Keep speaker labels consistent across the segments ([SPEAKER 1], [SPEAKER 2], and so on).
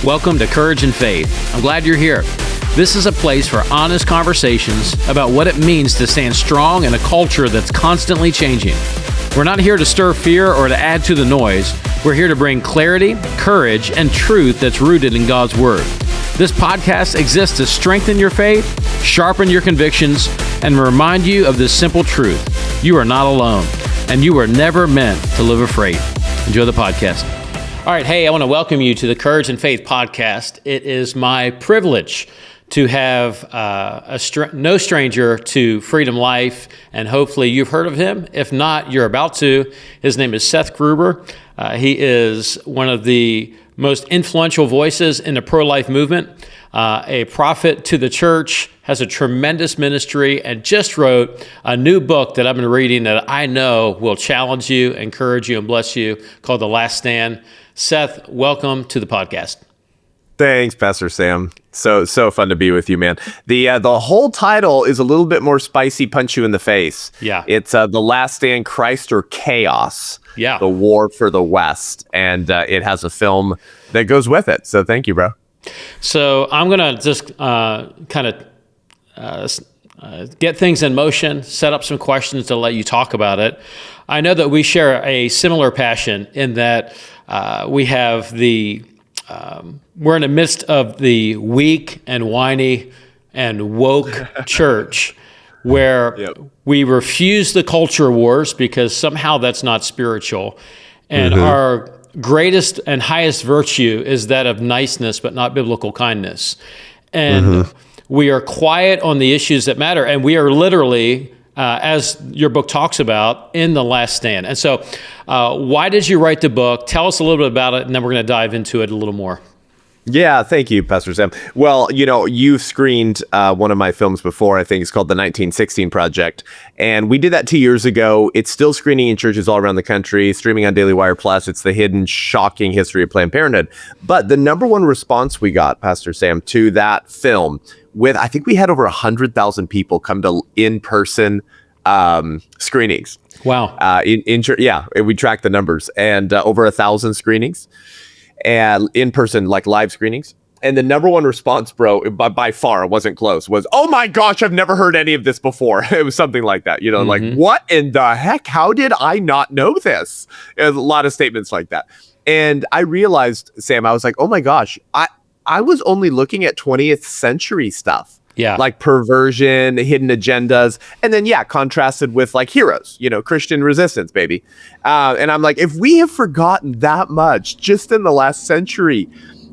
[SPEAKER 1] Welcome to Courage and Faith. I'm glad you're here. This is a place for honest conversations about what it means to stand strong in a culture that's constantly changing. We're not here to stir fear or to add to the noise. We're here to bring clarity, courage, and truth that's rooted in God's Word. This podcast exists to strengthen your faith, sharpen your convictions, and remind you of this simple truth. You are not alone, and you were never meant to live afraid. Enjoy the podcast. All right, hey, I want to welcome you to the Courage and Faith podcast. It is my privilege to have no stranger to Freedom Life, and hopefully you've heard of him. If not, you're about to. His name is Seth Gruber. He is one of the most influential voices in the pro-life movement, a prophet to the church, has a tremendous ministry, and just wrote a new book that I've been reading that I know will challenge you, encourage you, and bless you, called The Last Stand. Seth, welcome to the podcast.
[SPEAKER 2] Thanks, Pastor Sam. So fun to be with you, man. The whole title is a little bit more spicy, punch you in the face.
[SPEAKER 1] Yeah.
[SPEAKER 2] It's The Last Stand, Christ or Chaos.
[SPEAKER 1] Yeah.
[SPEAKER 2] The War for the West. And it has a film that goes with it. So thank you, bro.
[SPEAKER 1] So I'm going to just get things in motion, set up some questions to let you talk about it. I know that we share a similar passion in that we have we're in the midst of the weak and whiny and woke church where we refuse the culture wars because somehow that's not spiritual. And our greatest and highest virtue is that of niceness, but not biblical kindness. And we are quiet on the issues that matter. And we are literally, as your book talks about, in the last stand. And so why did you write the book? Tell us a little bit about it, and then we're going to dive into it a little more.
[SPEAKER 2] Yeah, thank you, Pastor Sam. Well, you've screened one of my films before. I think it's called The 1916 Project. And we did that 2 years ago. It's still screening in churches all around the country, streaming on Daily Wire Plus. It's the hidden, shocking history of Planned Parenthood. But the number one response we got, Pastor Sam, to that film, I think we had over 100,000 people come to in-person screenings.
[SPEAKER 1] Wow.
[SPEAKER 2] We tracked the numbers, and over 1,000 screenings. And in person, like live screenings. And the number one response, bro, by far, it wasn't close, was, oh my gosh, I've never heard any of this before. It was something like that, like, what in the heck? How did I not know this? A lot of statements like that. And I realized, Sam, I was like, oh my gosh, I was only looking at 20th century stuff.
[SPEAKER 1] Yeah.
[SPEAKER 2] Like perversion, hidden agendas, and then, contrasted with like heroes, Christian resistance, baby. And I'm like, if we have forgotten that much just in the last century,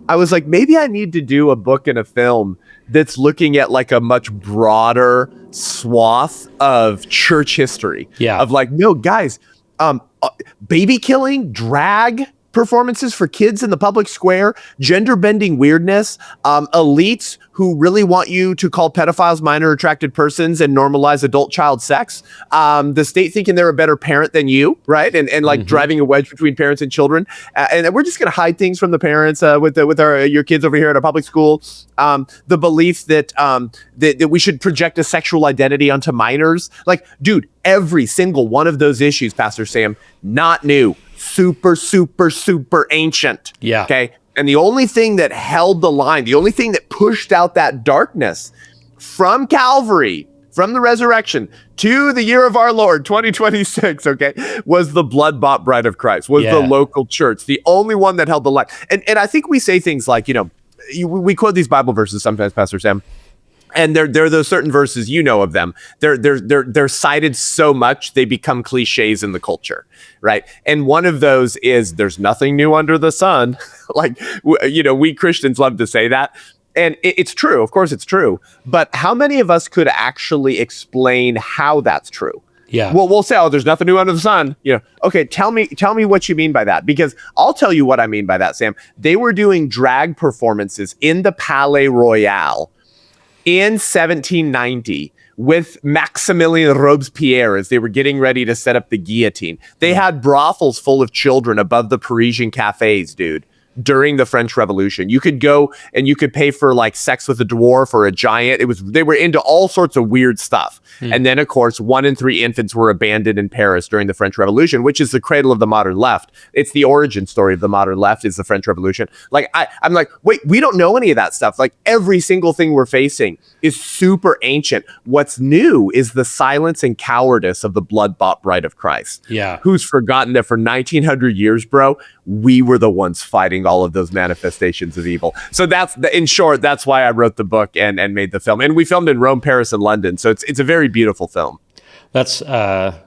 [SPEAKER 2] I was like, maybe I need to do a book and a film that's looking at like a much broader swath of church history.
[SPEAKER 1] Yeah.
[SPEAKER 2] Of like, no, guys, baby killing, drag performances for kids in the public square, gender bending weirdness, elites who really want you to call pedophiles minor attracted persons and normalize adult child sex, the state thinking they're a better parent than you, right? And like driving a wedge between parents and children. And we're just going to hide things from the parents with your kids over here at a public school. The belief that we should project a sexual identity onto minors. Like, dude, every single one of those issues, Pastor Sam, not new. Super, super, super ancient.
[SPEAKER 1] Yeah.
[SPEAKER 2] Okay. And the only thing that held the line, the only thing that pushed out that darkness from Calvary, from the resurrection to the year of our Lord, 2026, okay, was the blood-bought bride of Christ, was the local church, the only one that held the line. And I think we say things like, we quote these Bible verses sometimes, Pastor Sam. And there are those certain verses, of them. They're cited so much they become cliches in the culture, right? And one of those is there's nothing new under the sun. Like, we Christians love to say that. And it's true. Of course it's true. But how many of us could actually explain how that's true?
[SPEAKER 1] Yeah.
[SPEAKER 2] Well, we'll say, oh, there's nothing new under the sun. Okay, tell me what you mean by that. Because I'll tell you what I mean by that, Sam. They were doing drag performances in the Palais Royal in 1790 with Maximilien Robespierre as they were getting ready to set up the guillotine. They had brothels full of children above the Parisian cafes, dude. during the French Revolution. You could go and you could pay for like sex with a dwarf or a giant. They were into all sorts of weird stuff. And then, of course, 1 in 3 infants were abandoned in Paris during the French Revolution, which is the cradle of the modern left. It's the origin story of the modern left is the French Revolution. Like, I'm like, wait, we don't know any of that stuff. Like, every single thing we're facing is super ancient. What's new is the silence and cowardice of the blood-bought bride of Christ.
[SPEAKER 1] Yeah.
[SPEAKER 2] Who's forgotten that for 1900 years, bro, we were the ones fighting all of those manifestations of evil. So in short, that's why I wrote the book and made the film. And we filmed in Rome, Paris, and London. So it's a very beautiful film.
[SPEAKER 1] That's, I'm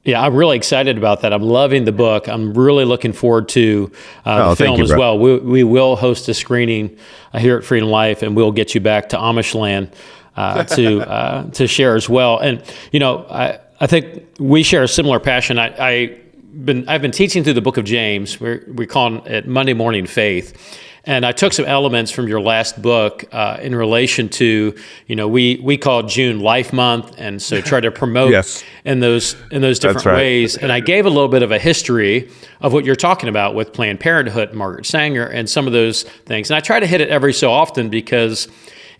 [SPEAKER 1] really excited about that. I'm loving the book. I'm really looking forward to the film as well. We will host a screening here at Freedom Life, and we'll get you back to Amish land to share as well. And, I think we share a similar passion. I've been teaching through the book of James. We call it Monday Morning Faith. And I took some elements from your last book in relation to, we call June Life Month, and so try to promote in those different ways. And I gave a little bit of a history of what you're talking about with Planned Parenthood, Margaret Sanger, and some of those things. And I try to hit it every so often because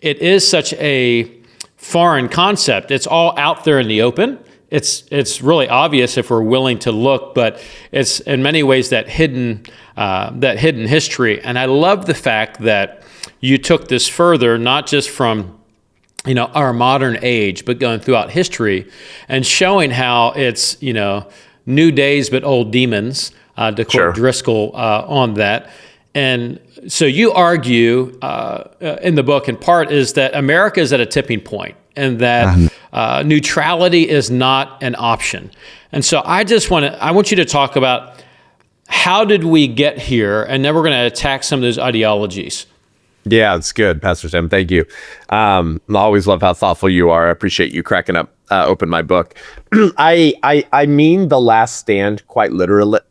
[SPEAKER 1] it is such a foreign concept. It's all out there in the open. It's really obvious if we're willing to look, but it's in many ways that hidden history. And I love the fact that you took this further, not just from our modern age, but going throughout history and showing how it's new days but old demons, to quote Driscoll on that. And so you argue in the book, in part, is that America is at a tipping point and that neutrality is not an option. And so I want you to talk about how did we get here, and then we're going to attack some of those ideologies.
[SPEAKER 2] Yeah, it's good, Pastor Sam. Thank you. I always love how thoughtful you are. I appreciate you cracking open my book. I mean The Last Stand quite literally.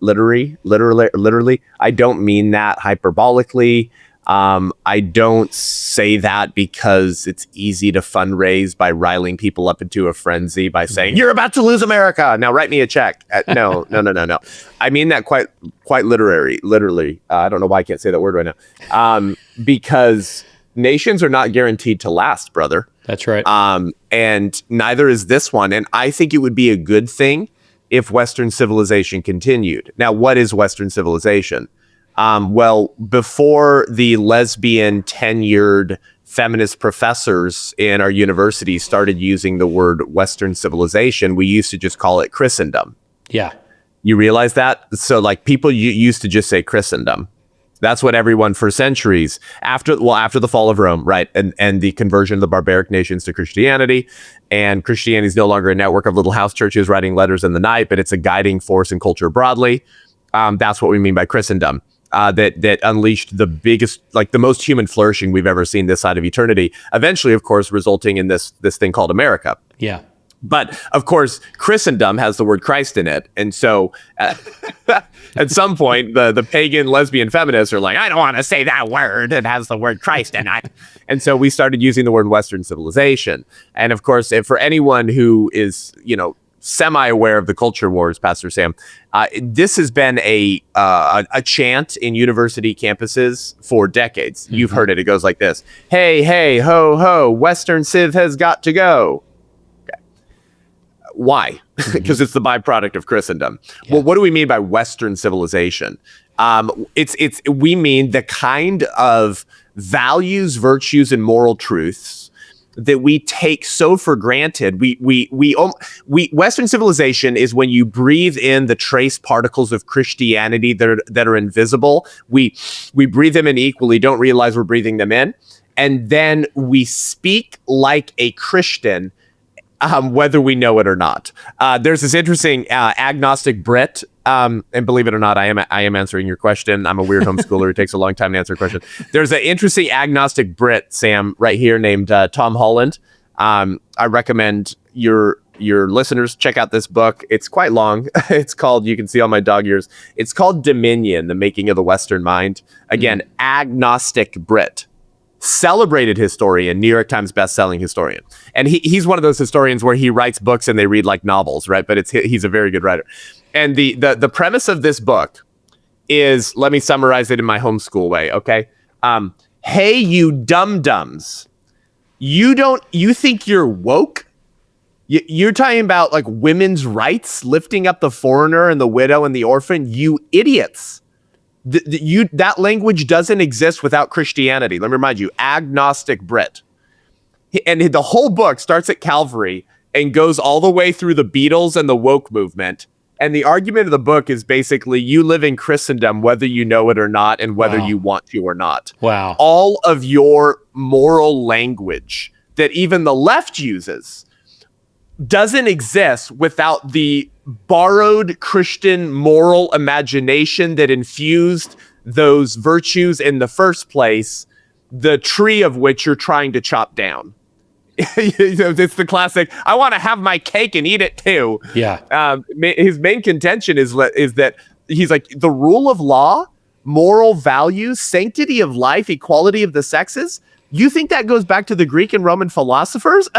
[SPEAKER 2] I don't mean that hyperbolically. I don't say that because it's easy to fundraise by riling people up into a frenzy by saying, you're about to lose America. Now write me a check. No. I mean that quite literally. I don't know why I can't say that word right now. Because nations are not guaranteed to last, brother.
[SPEAKER 1] That's right.
[SPEAKER 2] And neither is this one. And I think it would be a good thing if Western civilization continued. Now, what is Western civilization? Well, before the lesbian tenured feminist professors in our university started using the word Western civilization, we used to just call it Christendom.
[SPEAKER 1] Yeah.
[SPEAKER 2] You realize that? So like people used to just say Christendom. That's what everyone for centuries after the fall of Rome, right? And the conversion of the barbaric nations to Christianity. And Christianity is no longer a network of little house churches writing letters in the night, but it's a guiding force in culture broadly. That's what we mean by Christendom. That unleashed the biggest, like the most human flourishing we've ever seen this side of eternity. Eventually, of course, resulting in this thing called America.
[SPEAKER 1] Yeah.
[SPEAKER 2] But of course, Christendom has the word Christ in it. And so at some point, the pagan lesbian feminists are like, I don't want to say that word. It has the word Christ in it. And so we started using the word Western civilization. And of course, for anyone who is, semi-aware of the culture wars, Pastor Sam, this has been a chant in university campuses for decades. Mm-hmm. You've heard it. It goes like this. Hey, hey, ho, ho, Western civ has got to go. Okay. Why? Because it's the byproduct of Christendom. Yeah. Well, what do we mean by Western civilization? We mean the kind of values, virtues, and moral truths that we take so for granted. Western civilization is when you breathe in the trace particles of Christianity that are invisible. We breathe them in equally, don't realize we're breathing them in. And then we speak like a Christian, whether we know it or not. There's this interesting agnostic Brit, and believe it or not, I am answering your question. I'm a weird homeschooler. It takes a long time to answer a question. There's an interesting agnostic Brit, Sam, right here named Tom Holland. I recommend your listeners check out this book. It's quite long. It's called, you can see all my dog ears. It's called Dominion, The Making of the Western Mind. Again, agnostic Brit. Celebrated historian, New York Times best-selling historian. And he's one of those historians where he writes books and they read like novels, right? But he's a very good writer. And the premise of this book is, let me summarize it in my homeschool way, okay? Hey, you dum-dums. You think you're woke? You're talking about like women's rights, lifting up the foreigner and the widow and the orphan. You idiots. That language doesn't exist without Christianity. Let me remind you, agnostic Brit. And the whole book starts at Calvary and goes all the way through the Beatles and the woke movement. And the argument of the book is basically you live in Christendom, whether you know it or not, and whether you want to or not.
[SPEAKER 1] Wow.
[SPEAKER 2] All of your moral language that even the left uses doesn't exist without the borrowed Christian moral imagination that infused those virtues in the first place, the tree of which you're trying to chop down. It's the classic, I want to have my cake and eat it too.
[SPEAKER 1] Yeah.
[SPEAKER 2] His main contention is that he's like, the rule of law, moral values, sanctity of life, equality of the sexes. You think that goes back to the Greek and Roman philosophers?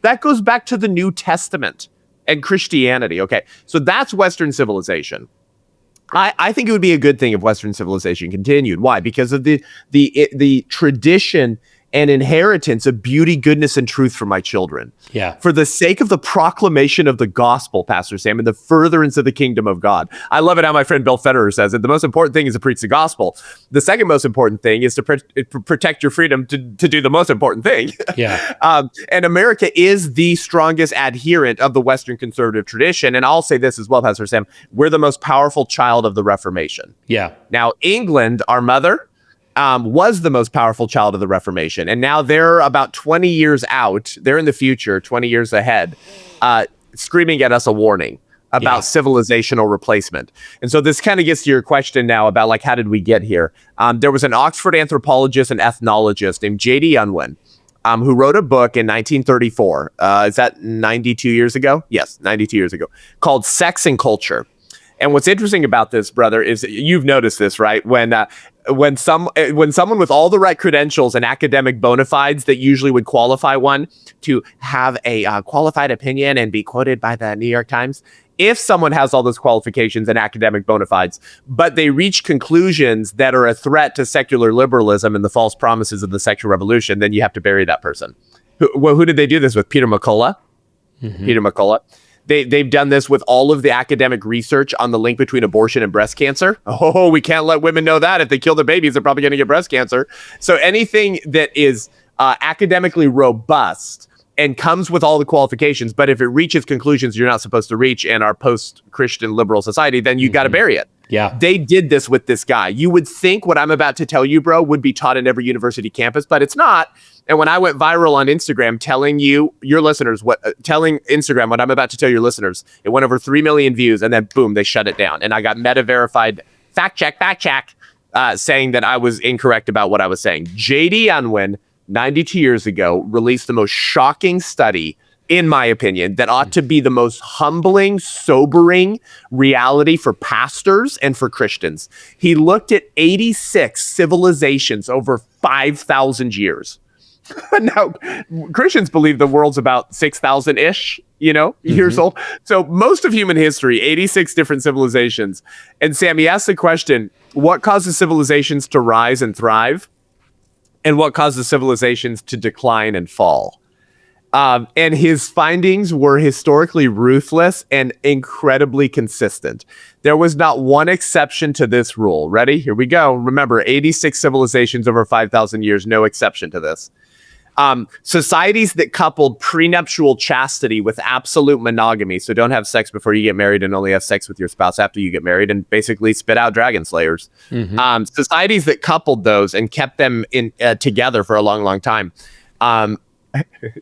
[SPEAKER 2] That goes back to the New Testament and Christianity. Okay, so that's Western civilization. I think it would be a good thing if Western civilization continued. Why? Because of the tradition and inheritance of beauty, goodness, and truth for my children.
[SPEAKER 1] Yeah.
[SPEAKER 2] For the sake of the proclamation of the gospel, Pastor Sam, and the furtherance of the kingdom of God. I love it how my friend Bill Federer says it. The most important thing is to preach the gospel. The second most important thing is to protect your freedom to do the most important thing.
[SPEAKER 1] Yeah.
[SPEAKER 2] And America is the strongest adherent of the Western conservative tradition. And I'll say this as well, Pastor Sam, we're the most powerful child of the Reformation.
[SPEAKER 1] Yeah.
[SPEAKER 2] Now, England, our mother, was the most powerful child of the Reformation. And now they're about 20 years out. They're in the future, 20 years ahead, screaming at us a warning about civilizational replacement. And so this kind of gets to your question now about like, how did we get here? There was an Oxford anthropologist and ethnologist named J.D. Unwin, who wrote a book in 1934. Is that 92 years ago? Yes, 92 years ago, called Sex and Culture. And what's interesting about this, brother, is you've noticed this, right? When someone with all the right credentials and academic bona fides that usually would qualify one to have a qualified opinion and be quoted by the New York Times, if someone has all those qualifications and academic bona fides, but they reach conclusions that are a threat to secular liberalism and the false promises of the sexual revolution, then you have to bury that person. Who did they do this with? Peter McCullough. Mm-hmm. Peter McCullough. They've done this with all of the academic research on the link between abortion and breast cancer. Oh, we can't let women know that. If they kill their babies, they're probably going to get breast cancer. So anything that is academically robust and comes with all the qualifications, but if it reaches conclusions you're not supposed to reach in our post-Christian liberal society, then you got to bury it.
[SPEAKER 1] Yeah.
[SPEAKER 2] They did this with this guy. You would think what I'm about to tell you, bro, would be taught in every university campus, but it's not. And when I went viral on Instagram telling telling Instagram what I'm about to tell your listeners, it went over 3 million views, and then boom, they shut it down. And I got meta-verified fact check, saying that I was incorrect about what I was saying. J.D. Unwin, 92 years ago, released the most shocking study, in my opinion, that ought to be the most humbling, sobering reality for pastors and for Christians. He looked at 86 civilizations over 5,000 years. Now, Christians believe the world's about 6,000-ish, years old. So most of human history, 86 different civilizations. And Sam, he asked the question, what causes civilizations to rise and thrive? And what causes civilizations to decline and fall? And his findings were historically ruthless and incredibly consistent. There was not one exception to this rule. Ready? Here we go. Remember, 86 civilizations over 5,000 years, no exception to this. Societies that coupled prenuptial chastity with absolute monogamy, so don't have sex before you get married and only have sex with your spouse after you get married, and basically spit out dragon slayers. Mm-hmm. Societies that coupled those and kept them together for a long, long time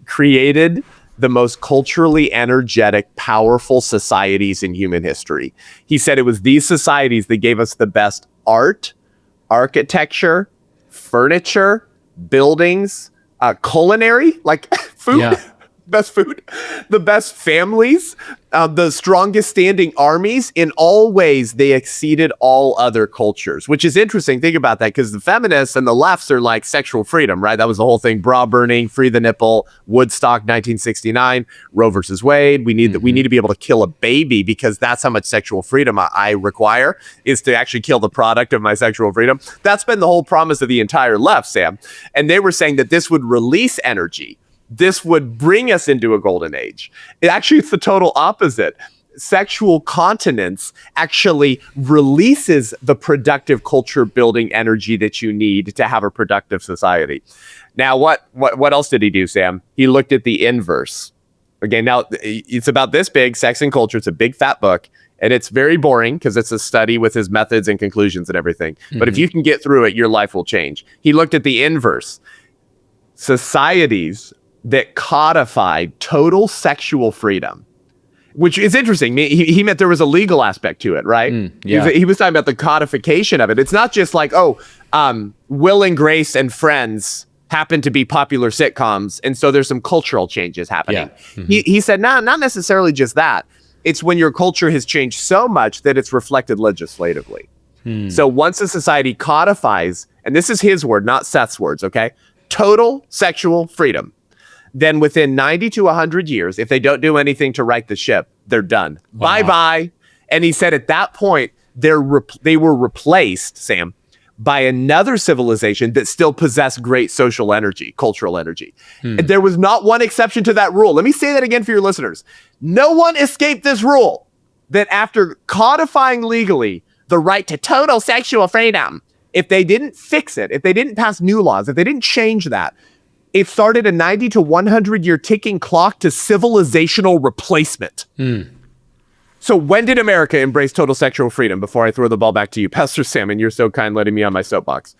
[SPEAKER 2] created the most culturally energetic, powerful societies in human history. He said it was these societies that gave us the best art, architecture, furniture, buildings, culinary, like food, best food, the best families, the strongest standing armies. In all ways, they exceeded all other cultures, which is interesting. Think about that, because the feminists and the lefts are like sexual freedom, right? That was the whole thing. Bra burning, free the nipple, Woodstock 1969, Roe versus Wade. We need to be able to kill a baby, because that's how much sexual freedom I require, is to actually kill the product of my sexual freedom. That's been the whole promise of the entire left, Sam. And they were saying that this would release energy. This would bring us into a golden age. It's the total opposite. Sexual continence actually releases the productive culture building energy that you need to have a productive society. Now, what else did he do, Sam? He looked at the inverse. Okay, now it's about this big, Sex and Culture. It's a big fat book, and it's very boring because it's a study with his methods and conclusions and everything. But if you can get through it, your life will change. He looked at the inverse. Societies that codified total sexual freedom, which is interesting. He meant there was a legal aspect to it, right?
[SPEAKER 1] Yeah.
[SPEAKER 2] He was talking about the codification of it. It's not just like, Will and Grace and Friends happen to be popular sitcoms, and so there's some cultural changes happening. Yeah. He said, no, not necessarily just that. It's when your culture has changed so much that it's reflected legislatively. So once a society codifies, and this is his word, not Seth's words, okay? Total sexual freedom. Then within 90 to 100 years, if they don't do anything to right the ship, they're done. Wow. Bye-bye. And he said at that point, they were replaced, Sam, by another civilization that still possessed great social energy, cultural energy. And there was not one exception to that rule. Let me say that again for your listeners. No one escaped this rule, that after codifying legally the right to total sexual freedom, if they didn't fix it, if they didn't pass new laws, if they didn't change that, it started a 90 to 100 year ticking clock to civilizational replacement. So when did America embrace total sexual freedom? Before I throw the ball back to you, Pastor Sam, and you're so kind letting me on my soapbox.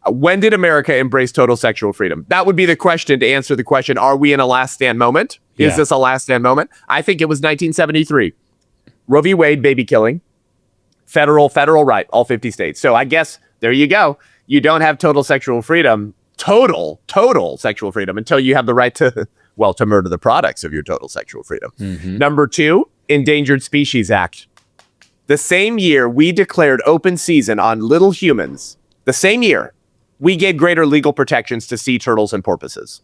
[SPEAKER 2] When did America embrace total sexual freedom? That would be the question to answer the question, are we in a last stand moment? Yeah. Is this a last stand moment? I think it was 1973. Roe v. Wade, baby killing, federal right, all 50 states. So I guess there you go. You don't have total sexual freedom, total sexual freedom, until you have the right to murder the products of your total sexual freedom. Number 2, Endangered Species Act. The same year we declared open season on little humans, the same year we gave greater legal protections to sea turtles and porpoises.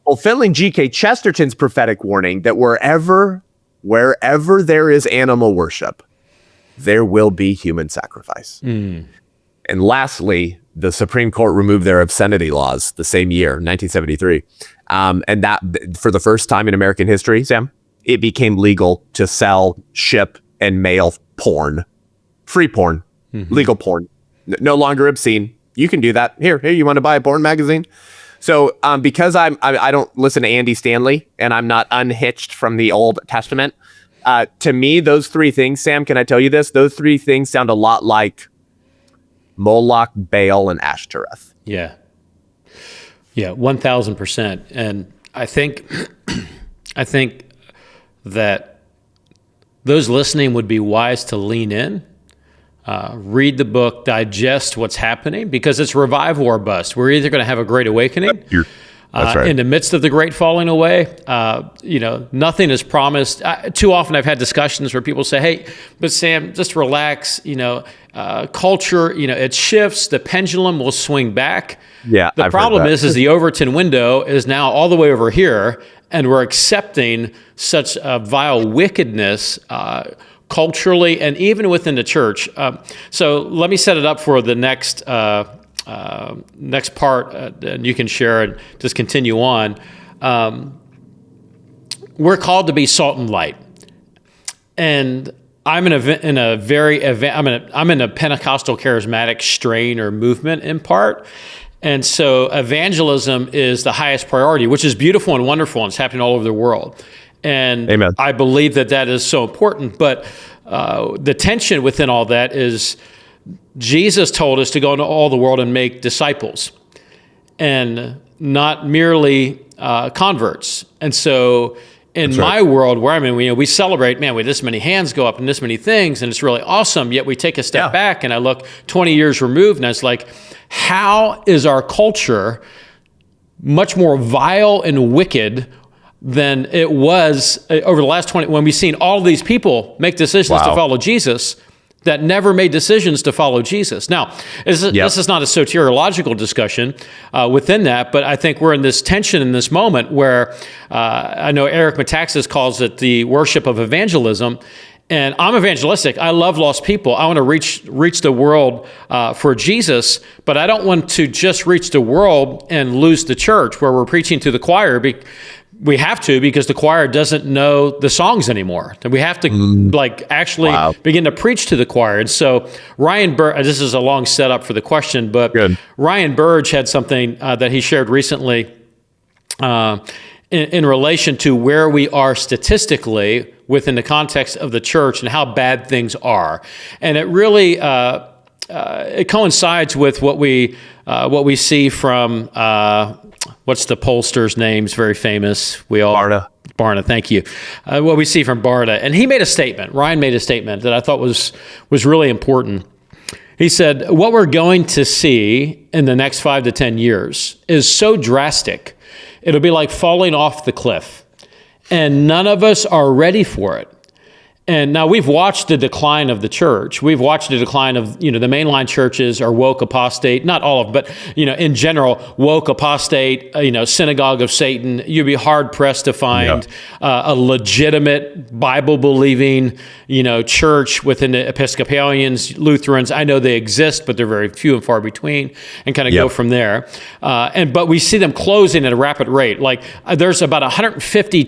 [SPEAKER 2] Fulfilling G.K. Chesterton's prophetic warning that wherever there is animal worship, there will be human sacrifice. And lastly, the Supreme Court removed their obscenity laws the same year, 1973. And that, for the first time in American history, Sam, it became legal to sell, ship, and mail porn. Free porn. Legal porn. No longer obscene. You can do that. Here, you want to buy a porn magazine? So because I don't listen to Andy Stanley, and I'm not unhitched from the Old Testament, to me, those 3 things, Sam, can I tell you this? Those 3 things sound a lot like Moloch, Baal, and Ashtoreth.
[SPEAKER 1] Yeah, 1,000%. And I think that those listening would be wise to lean in, read the book, digest what's happening, because it's revival or bust. We're either going to have a great awakening. That's right. In the midst of the great falling away, nothing is promised. Too often I've had discussions where people say, hey, but Sam, just relax. Culture, it shifts. The pendulum will swing back. Yeah. The problem is the Overton window is now all the way over here, and we're accepting such a vile wickedness culturally and even within the church. So let me set it up for the next part, and you can share and just continue on. We're called to be salt and light, and I'm in a Pentecostal charismatic strain or movement in part, and so evangelism is the highest priority, which is beautiful and wonderful, and it's happening all over the world. And Amen. I believe that is so important, but the tension within all that is Jesus told us to go into all the world and make disciples, and not merely converts. And so in my world where I'm in, we celebrate, man, with this many hands go up and this many things, and it's really awesome. Yet we take a step back, and I look 20 years removed, and it's like, how is our culture much more vile and wicked than it was over the last 20, when we've seen all these people make decisions to follow Jesus that never made decisions to follow Jesus. Now, this is not a soteriological discussion within that, but I think we're in this tension in this moment where I know Eric Metaxas calls it the worship of evangelism. And I'm evangelistic. I love lost people. I want to reach the world for Jesus, but I don't want to just reach the world and lose the church where we're preaching to the choir. We have to, because the choir doesn't know the songs anymore. And we have to actually begin to preach to the choir. And so Ryan Burge, this is a long setup for the question, but Ryan Burge had something that he shared recently in relation to where we are statistically within the context of the church and how bad things are. And it really it coincides with what we see from what's the pollster's name? It's very famous. Barna, thank you. What we see from Barna. And he made a statement. Ryan made a statement that I thought was really important. He said, what we're going to see in the next 5 to 10 years is so drastic, it'll be like falling off the cliff. And none of us are ready for it. And now we've watched the decline of the church. We've watched the decline of, the mainline churches are woke apostate, not all of them, but, in general, woke apostate, synagogue of Satan. You'd be hard pressed to find a legitimate Bible believing, church within the Episcopalians, Lutherans. I know they exist, but they're very few and far between, and kind of go from there. But we see them closing at a rapid rate. Like there's about 150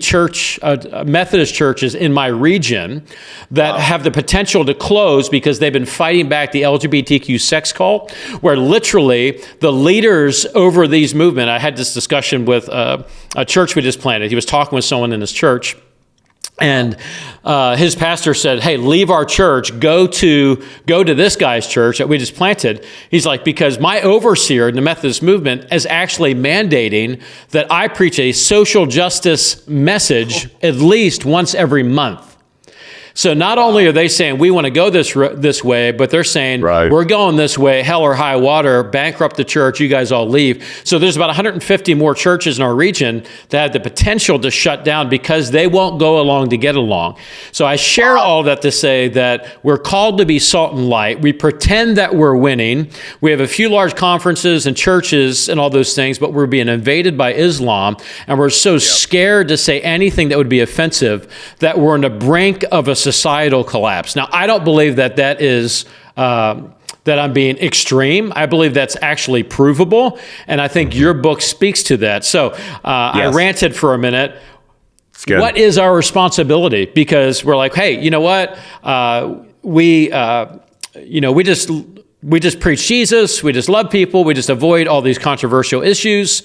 [SPEAKER 1] Methodist churches in my region that have the potential to close because they've been fighting back the LGBTQ sex cult, where literally the leaders over these movements, I had this discussion with a church we just planted. He was talking with someone in his church, and his pastor said, hey, leave our church, go to this guy's church that we just planted. He's like, because my overseer in the Methodist movement is actually mandating that I preach a social justice message at least once every month. So not only are they saying we want to go this way, but they're saying we're going this way, hell or high water, bankrupt the church, you guys all leave. So there's about 150 more churches in our region that have the potential to shut down because they won't go along to get along. So I share all that to say that we're called to be salt and light. We pretend that we're winning. We have a few large conferences and churches and all those things, but we're being invaded by Islam, and we're so scared to say anything that would be offensive that we're on the brink of a societal collapse. Now, I don't believe that is that I'm being extreme. I believe that's actually provable, and I think your book speaks to that. So I ranted for a minute. What is our responsibility? Because we're like, hey, you know what? We just preach Jesus. We just love people. We just avoid all these controversial issues.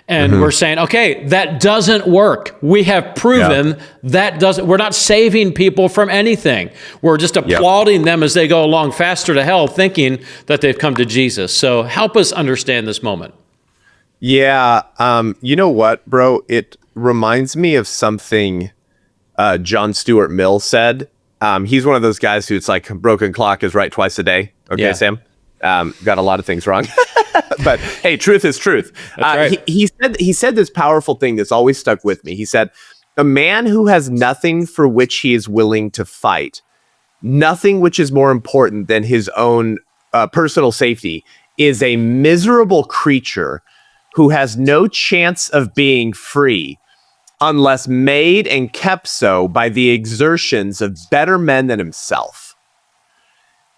[SPEAKER 1] And we're saying, okay, that doesn't work. We have proven that doesn't. We're not saving people from anything. We're just applauding them as they go along faster to hell, thinking that they've come to Jesus. So help us understand this moment.
[SPEAKER 2] Yeah. You know what, bro? It reminds me of something John Stuart Mill said. He's one of those guys who it's like a broken clock is right twice a day. Okay, Sam? Got a lot of things wrong. But hey, truth is truth.
[SPEAKER 1] Right.
[SPEAKER 2] He said this powerful thing that's always stuck with me. He said, a man who has nothing for which he is willing to fight, nothing which is more important than his own personal safety, is a miserable creature who has no chance of being free unless made and kept so by the exertions of better men than himself.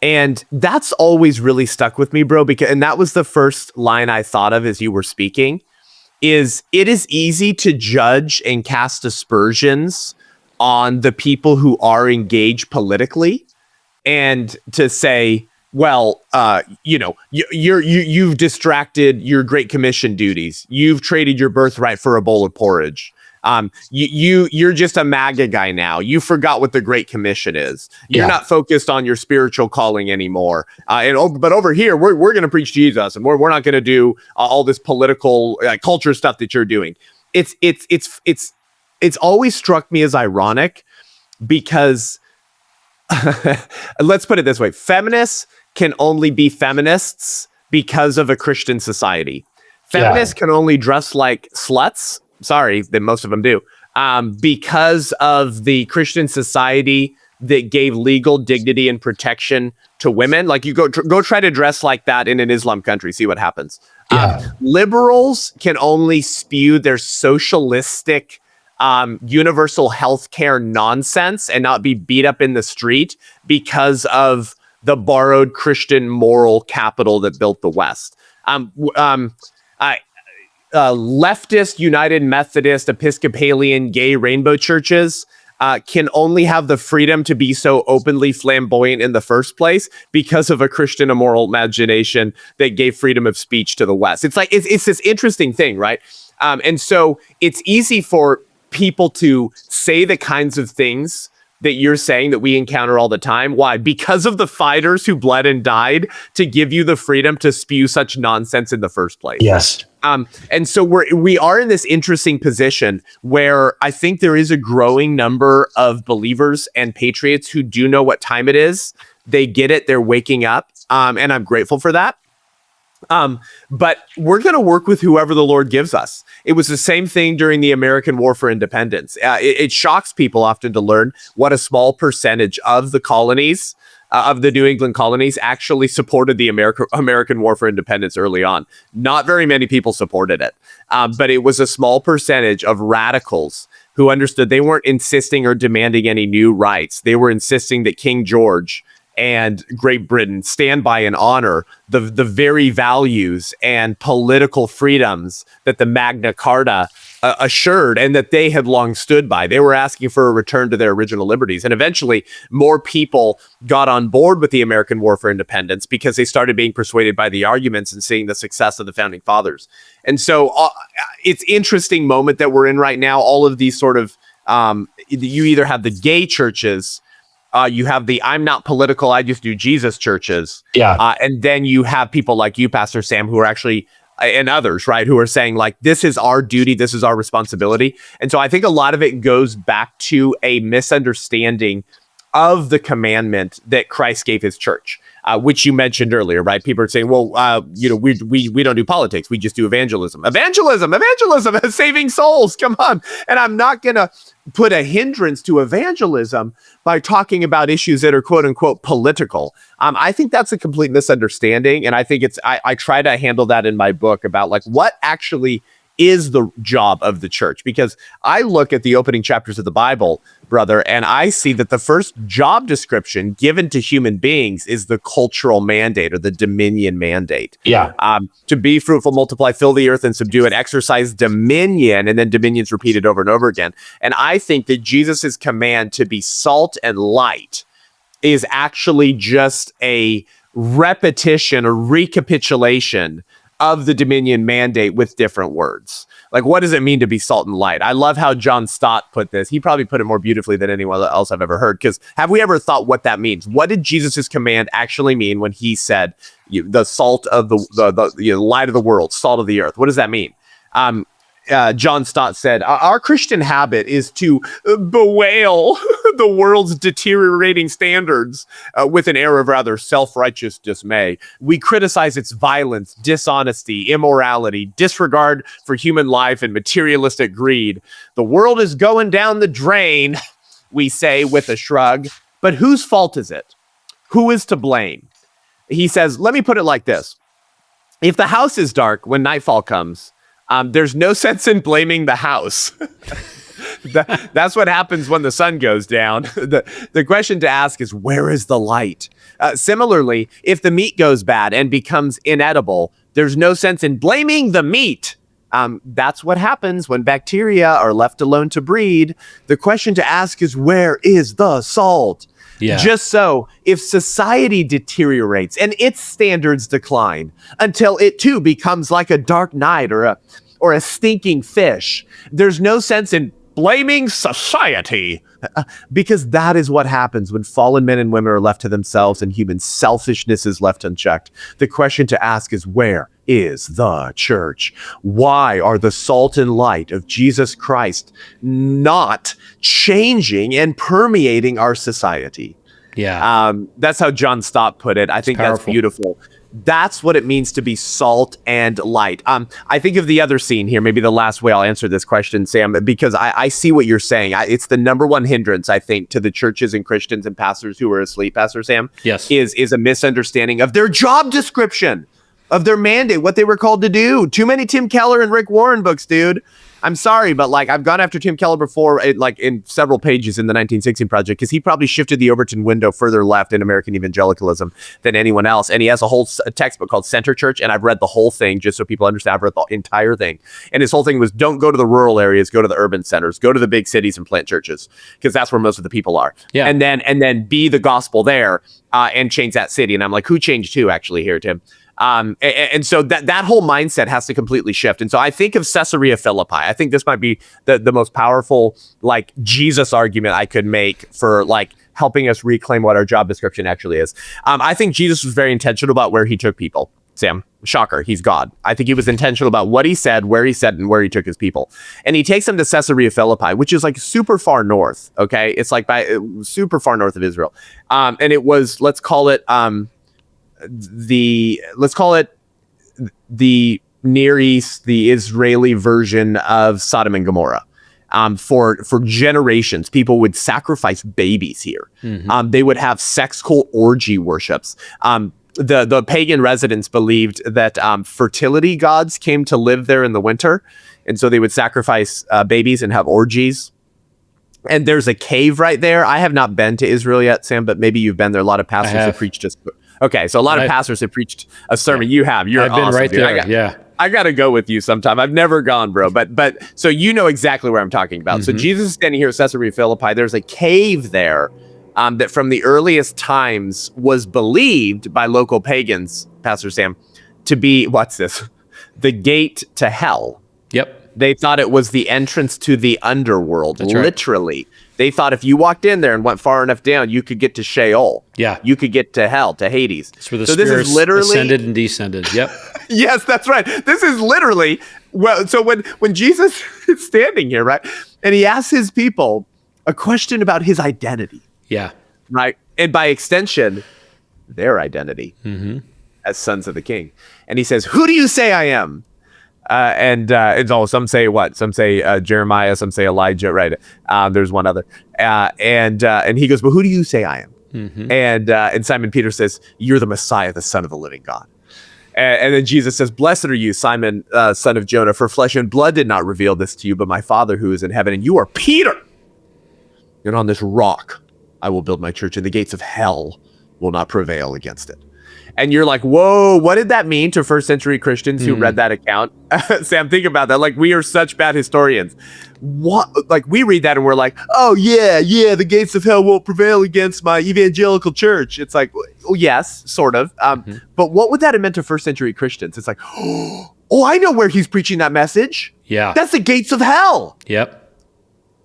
[SPEAKER 2] And that's always really stuck with me, bro, and that was the first line I thought of as you were speaking, is it is easy to judge and cast aspersions on the people who are engaged politically and to say, well, you've distracted your Great Commission duties. You've traded your birthright for a bowl of porridge. You're just a MAGA guy now. You forgot what the Great Commission is. You're not focused on your spiritual calling anymore. But over here, we're going to preach Jesus, and we're not going to do all this political culture stuff that you're doing. It's always struck me as ironic because let's put it this way: feminists can only be feminists because of a Christian society. Feminists can only dress like sluts. Sorry, that most of them do. because of the Christian society that gave legal dignity and protection to women. Like, you go try to dress like that in an Islam country, see what happens. Liberals can only spew their socialistic universal healthcare nonsense and not be beat up in the street because of the borrowed Christian moral capital that built the West. Leftist, United Methodist, Episcopalian, gay rainbow churches can only have the freedom to be so openly flamboyant in the first place because of a Christian immoral imagination that gave freedom of speech to the West. It's like, it's this interesting thing, right? And so it's easy for people to say the kinds of things that you're saying that we encounter all the time. Why? Because of the fighters who bled and died to give you the freedom to spew such nonsense in the first place.
[SPEAKER 3] Yes.
[SPEAKER 2] And so we are in this interesting position where I think there is a growing number of believers and patriots who do know what time it is. They get it. They're waking up. And I'm grateful for that. But we're going to work with whoever the Lord gives us. It was the same thing during the American War for Independence. It shocks people often to learn what a small percentage of the colonies, of the New England colonies, actually supported the American War for Independence early on. Not very many people supported it, but it was a small percentage of radicals who understood they weren't insisting or demanding any new rights. They were insisting that King George and Great Britain stand by and honor the very values and political freedoms that the Magna Carta assured and that they had long stood by. They were asking for a return to their original liberties. And eventually, more people got on board with the American War for Independence because they started being persuaded by the arguments and seeing the success of the Founding Fathers. And so it's interesting moment that we're in right now. All of these sort of, you either have the gay churches, you have the I'm not political, I just do Jesus churches. And then you have people like you, Pastor Sam, who are actually, and others, right, who are saying, like, this is our duty, this is our responsibility. And so I think a lot of it goes back to a misunderstanding of the commandment that Christ gave his church, which you mentioned earlier, right? People are saying, well, we don't do politics, we just do evangelism. Evangelism, saving souls, come on. And I'm not going to put a hindrance to evangelism by talking about issues that are quote unquote political. I think that's a complete misunderstanding. And I think I try to handle that in my book about, like, what actually is the job of the church, because I look at the opening chapters of the Bible, brother, and I see that the first job description given to human beings is the cultural mandate or the dominion mandate. To be fruitful, multiply, fill the earth and subdue it, exercise dominion, and then dominion's repeated over and over again. And I think that Jesus's command to be salt and light is actually just a repetition or recapitulation of the dominion mandate with different words. Like, what does it mean to be salt and light? I love how John Stott put this. He probably put it more beautifully than anyone else I've ever heard. Because have we ever thought what that means? What did Jesus's command actually mean when he said, the salt of the light of the world, salt of the earth? What does that mean? John Stott said, our Christian habit is to bewail the world's deteriorating standards with an air of rather self-righteous dismay. We criticize its violence, dishonesty, immorality, disregard for human life, and materialistic greed. The world is going down the drain, we say with a shrug, but whose fault is it? Who is to blame? He says, let me put it like this. If the house is dark when nightfall comes, there's no sense in blaming the house. That's what happens when the sun goes down. The question to ask is, where is the light? Similarly, if the meat goes bad and becomes inedible, there's no sense in blaming the meat. That's what happens when bacteria are left alone to breed. The question to ask is, where is the salt? Just so, if society deteriorates and its standards decline until it too becomes like a dark night or a stinking fish, there's no sense in blaming society, because that is what happens when fallen men and women are left to themselves and human selfishness is left unchecked. The question to ask is, where is the church? Why are the salt and light of Jesus Christ not changing and permeating our society? That's how John Stott put it. I think that's beautiful. That's what it means to be salt and light. I think of the other scene here, maybe the last way I'll answer this question, Sam, because I see what you're saying. It's the number one hindrance, I think, to the churches and Christians and pastors who are asleep, Pastor Sam,
[SPEAKER 1] yes,
[SPEAKER 2] is a misunderstanding of their job description, of their mandate, what they were called to do. Too many Tim Keller and Rick Warren books, dude. I'm sorry, but like I've gone after Tim Keller before, in several pages in the 1916 Project, because he probably shifted the Overton window further left in American evangelicalism than anyone else. And he has a whole textbook called Center Church, and I've read the whole thing just so people understand. I've read the entire thing. And his whole thing was, don't go to the rural areas, go to the urban centers, go to the big cities and plant churches, because that's where most of the people are.
[SPEAKER 1] Yeah.
[SPEAKER 2] And then be the gospel there and change that city. And I'm like, who changed who actually here, Tim? And so that whole mindset has to completely shift. And so I think of Caesarea Philippi. I think this might be the most powerful, like, Jesus argument I could make for like helping us reclaim what our job description actually is. I think Jesus was very intentional about where he took people. Sam, shocker, he's God. I think he was intentional about what he said, where he said, and where he took his people. And he takes them to Caesarea Philippi, which is like super far north. Okay, it's like super far north of Israel. And it was, let's call it the Near East, the Israeli version of Sodom and Gomorrah. For generations, people would sacrifice babies here. Mm-hmm. They would have sex cult orgy worships. The pagan residents believed that fertility gods came to live there in the winter, and so they would sacrifice babies and have orgies. And there's a cave right there. I have not been to Israel yet, Sam, but maybe you've been there. A lot of pastors have preached us. Okay, so a lot of pastors have preached a sermon. You have. I've
[SPEAKER 1] been
[SPEAKER 2] awesome,
[SPEAKER 1] right
[SPEAKER 2] dude.
[SPEAKER 1] there.
[SPEAKER 2] I got to go with you sometime. I've never gone, bro. But so you know exactly where I'm talking about. Mm-hmm. So Jesus is standing here at Caesarea Philippi. There's a cave there that from the earliest times was believed by local pagans, Pastor Sam, to be, what's this? The gate to hell.
[SPEAKER 1] Yep.
[SPEAKER 2] They thought it was the entrance to the underworld. That's literally. Right. They thought if you walked in there and went far enough down, you could get to Sheol.
[SPEAKER 1] Yeah.
[SPEAKER 2] You could get to hell, to Hades.
[SPEAKER 1] It's where the spirits ascended and descended. Yep.
[SPEAKER 2] Yes, that's right. This is literally, well, so when Jesus is standing here, right, and he asks his people a question about his identity.
[SPEAKER 1] Yeah.
[SPEAKER 2] Right. And by extension, their identity as sons of the king. And he says, who do you say I am? And some say what? Some say Jeremiah, some say Elijah, right? There's one other. And he goes, well, who do you say I am? Mm-hmm. And Simon Peter says, you're the Messiah, the Son of the living God. And then Jesus says, blessed are you, Simon, son of Jonah, for flesh and blood did not reveal this to you, but my Father who is in heaven. And you are Peter. And on this rock, I will build my church, and the gates of hell will not prevail against it. And you're like, whoa, what did that mean to first century Christians who read that account? Sam, think about that. Like, we are such bad historians. What? Like, we read that and we're like, oh, yeah, the gates of hell won't prevail against my evangelical church. It's like, oh, yes, sort of. But what would that have meant to first century Christians? It's like, oh, I know where he's preaching that message.
[SPEAKER 1] Yeah.
[SPEAKER 2] That's the gates of hell.
[SPEAKER 1] Yep.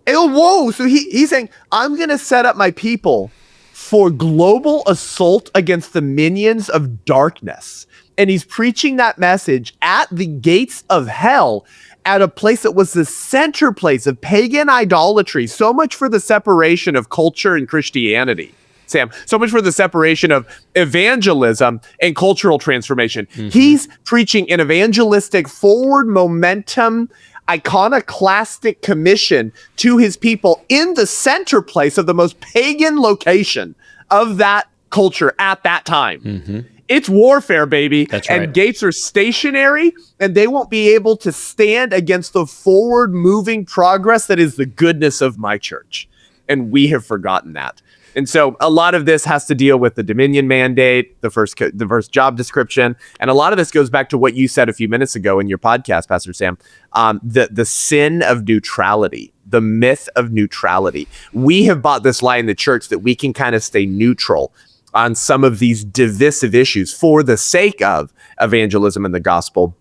[SPEAKER 2] Oh, whoa. So he's saying, I'm going to set up my people for global assault against the minions of darkness. And he's preaching that message at the gates of hell, at a place that was the center place of pagan idolatry. So much for the separation of culture and Christianity, Sam. So much for the separation of evangelism and cultural transformation. Mm-hmm. He's preaching an evangelistic forward momentum, iconoclastic commission to his people in the center place of the most pagan location of that culture at that time. Mm-hmm. It's warfare, baby.
[SPEAKER 1] That's right.
[SPEAKER 2] And gates are stationary, and they won't be able to stand against the forward moving progress that is the goodness of my church. And we have forgotten that. And so a lot of this has to deal with the dominion mandate, the first job description. And a lot of this goes back to what you said a few minutes ago in your podcast, Pastor Sam, the sin of neutrality, the myth of neutrality. We have bought this lie in the church that we can kind of stay neutral on some of these divisive issues for the sake of evangelism and the gospel.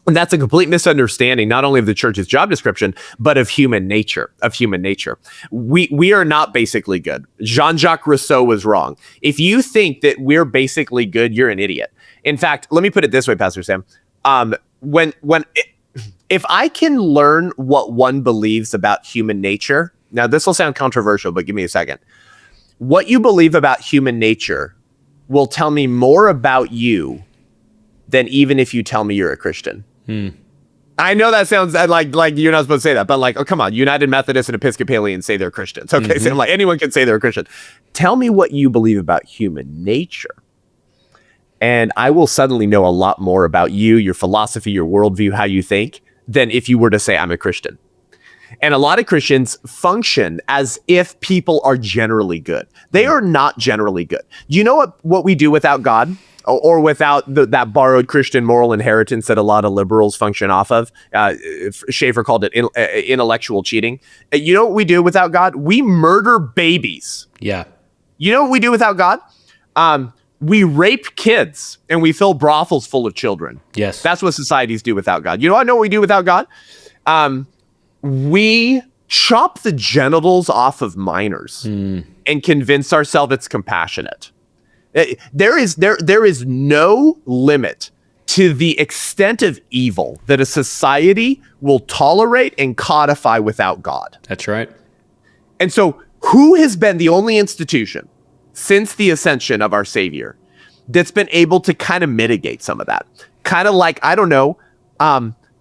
[SPEAKER 2] And that's a complete misunderstanding, not only of the church's job description, but of human nature, We are not basically good. Jean-Jacques Rousseau was wrong. If you think that we're basically good, you're an idiot. In fact, let me put it this way, Pastor Sam. If I can learn what one believes about human nature, now this will sound controversial, but give me a second. What you believe about human nature will tell me more about you than even if you tell me you're a Christian. I know that sounds like you're not supposed to say that, but like, oh, come on, United Methodists and Episcopalians say they're Christians. Okay, so like anyone can say they're a Christian. Tell me what you believe about human nature, and I will suddenly know a lot more about you, your philosophy, your worldview, how you think, than if you were to say I'm a Christian. And a lot of Christians function as if people are generally good. They are not generally good. Do you know what we do without God? Or without that borrowed Christian moral inheritance that a lot of liberals function off of. Schaeffer called it intellectual cheating. You know what we do without God? We murder babies.
[SPEAKER 1] Yeah.
[SPEAKER 2] You know what we do without God? We rape kids and we fill brothels full of children.
[SPEAKER 1] Yes.
[SPEAKER 2] That's what societies do without God. You know what we do without God? We chop the genitals off of minors and convince ourselves it's compassionate. There is no limit to the extent of evil that a society will tolerate and codify without God.
[SPEAKER 1] That's right.
[SPEAKER 2] And so who has been the only institution since the ascension of our Savior that's been able to kind of mitigate some of that? Kind of like, I don't know,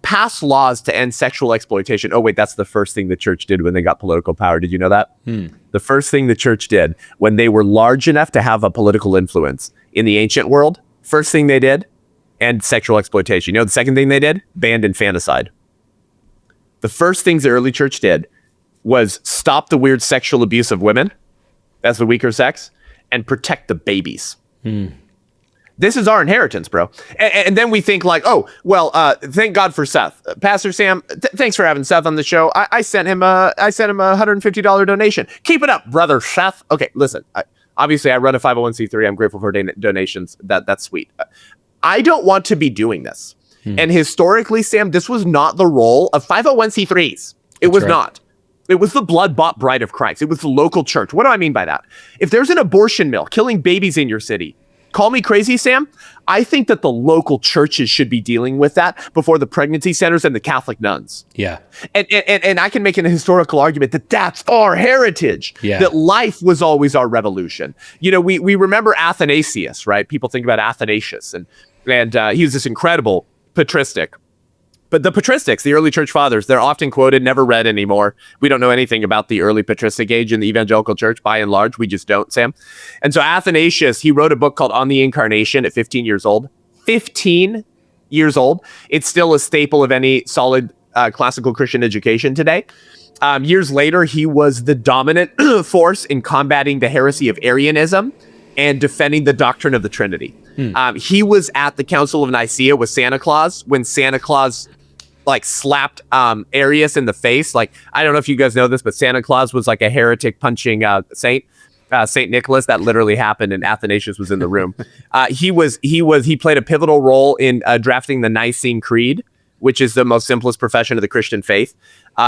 [SPEAKER 2] pass laws to end sexual exploitation. Oh, wait, that's the first thing the church did when they got political power. Did you know that? The first thing the church did when they were large enough to have a political influence in the ancient world, first thing they did, end sexual exploitation. You know, the second thing they did, banned infanticide. The first things the early church did was stop the weird sexual abuse of women, that's the weaker sex, and protect the babies. This is our inheritance, bro. And then we think like, oh, well, thank God for Seth. Pastor Sam, thanks for having Seth on the show. I sent him a $150 donation. Keep it up, brother Seth. Okay, listen, obviously I run a 501c3. I'm grateful for donations. That's sweet. I don't want to be doing this. And historically, Sam, this was not the role of 501c3s. It was not. It was the blood-bought bride of Christ. It was the local church. What do I mean by that? If there's an abortion mill killing babies in your city, call me crazy, Sam. I think that the local churches should be dealing with that before the pregnancy centers and the Catholic nuns.
[SPEAKER 1] Yeah.
[SPEAKER 2] And I can make an historical argument that that's our heritage, that life was always our revolution. You know, we remember Athanasius, right? People think about Athanasius, and he was this incredible patristic. But the patristics, the early church fathers, they're often quoted, never read anymore. We don't know anything about the early patristic age in the evangelical church, by and large. We just don't, Sam. And so Athanasius, he wrote a book called On the Incarnation at 15 years old. 15 years old. It's still a staple of any solid classical Christian education today. Years later, he was the dominant force in combating the heresy of Arianism and defending the doctrine of the Trinity. He was at the Council of Nicaea with Santa Claus when Santa Claus like slapped Arius in the face. Like, I don't know if you guys know this, but Santa Claus was like a heretic punching Saint Nicholas. That literally happened, and Athanasius was in the room. He played a pivotal role in drafting the Nicene Creed, which is the most simplest profession of the Christian faith.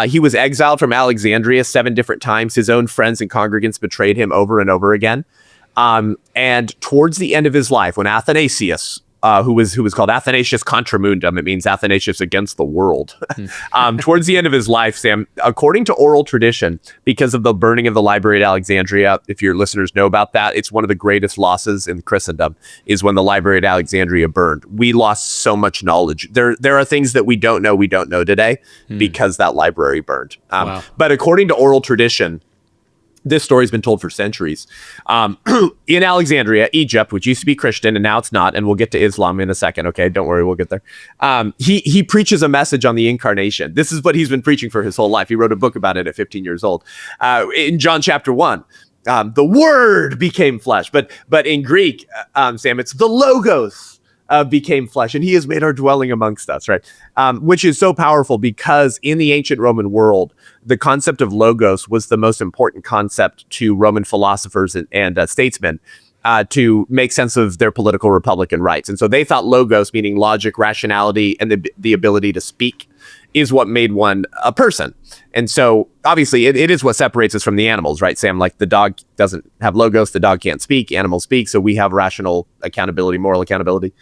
[SPEAKER 2] He was exiled from Alexandria 7 different times. His own friends and congregants betrayed him over and over again. And towards the end of his life, when Athanasius, who was called Athanasius Contra Mundum, it means Athanasius against the world. Towards the end of his life, Sam, according to oral tradition, because of the burning of the library at Alexandria, if your listeners know about that, it's one of the greatest losses in Christendom, is when the library at Alexandria burned. We lost so much knowledge. There are things that we don't know today because that library burned.
[SPEAKER 1] Wow.
[SPEAKER 2] But according to oral tradition, this story's been told for centuries. In Alexandria, Egypt, which used to be Christian and now it's not, and we'll get to Islam in a second, okay? Don't worry, we'll get there. He preaches a message on the incarnation. This is what he's been preaching for his whole life. He wrote a book about it at 15 years old. In John chapter 1, the Word became flesh. But in Greek, Sam, it's the Logos became flesh, and he has made our dwelling amongst us, right? Which is so powerful because in the ancient Roman world, the concept of logos was the most important concept to Roman philosophers and statesmen to make sense of their political republican rights. And so they thought logos, meaning logic, rationality, and the ability to speak, is what made one a person. And so obviously it is what separates us from the animals, right, Sam? Like the dog doesn't have logos, the dog can't speak, animals speak, so we have rational accountability, moral accountability.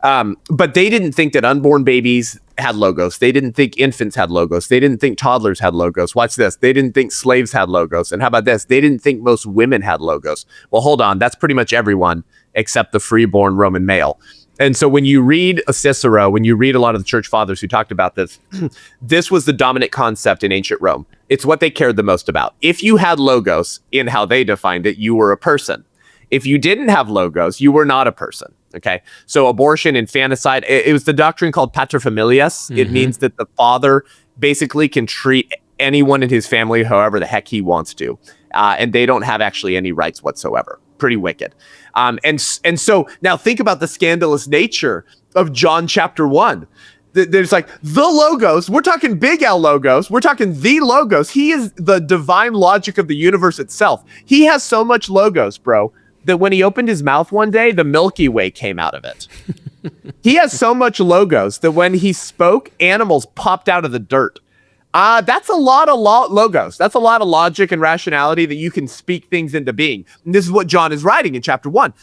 [SPEAKER 2] But they didn't think that unborn babies had logos. They didn't think infants had logos. They didn't think toddlers had logos. Watch this. They didn't think slaves had logos. And how about this? They didn't think most women had logos. Well, hold on. That's pretty much everyone except the freeborn Roman male. And so when you read a Cicero, when you read a lot of the church fathers who talked about this, this was the dominant concept in ancient Rome. It's what they cared the most about. If you had logos in how they defined it, you were a person. If you didn't have logos, you were not a person. Okay. So abortion, infanticide, it was the doctrine called paterfamilias. It means that the father basically can treat anyone in his family however the heck he wants to. And they don't have actually any rights whatsoever. Pretty wicked. And so now think about the scandalous nature of John chapter 1. There's like the logos. We're talking big L logos. We're talking the logos. He is the divine logic of the universe itself. He has so much logos, bro, that when he opened his mouth one day, the Milky Way came out of it. He has so much logos that when he spoke, animals popped out of the dirt. That's a lot of logos. That's a lot of logic and rationality that you can speak things into being. And this is what John is writing in chapter 1.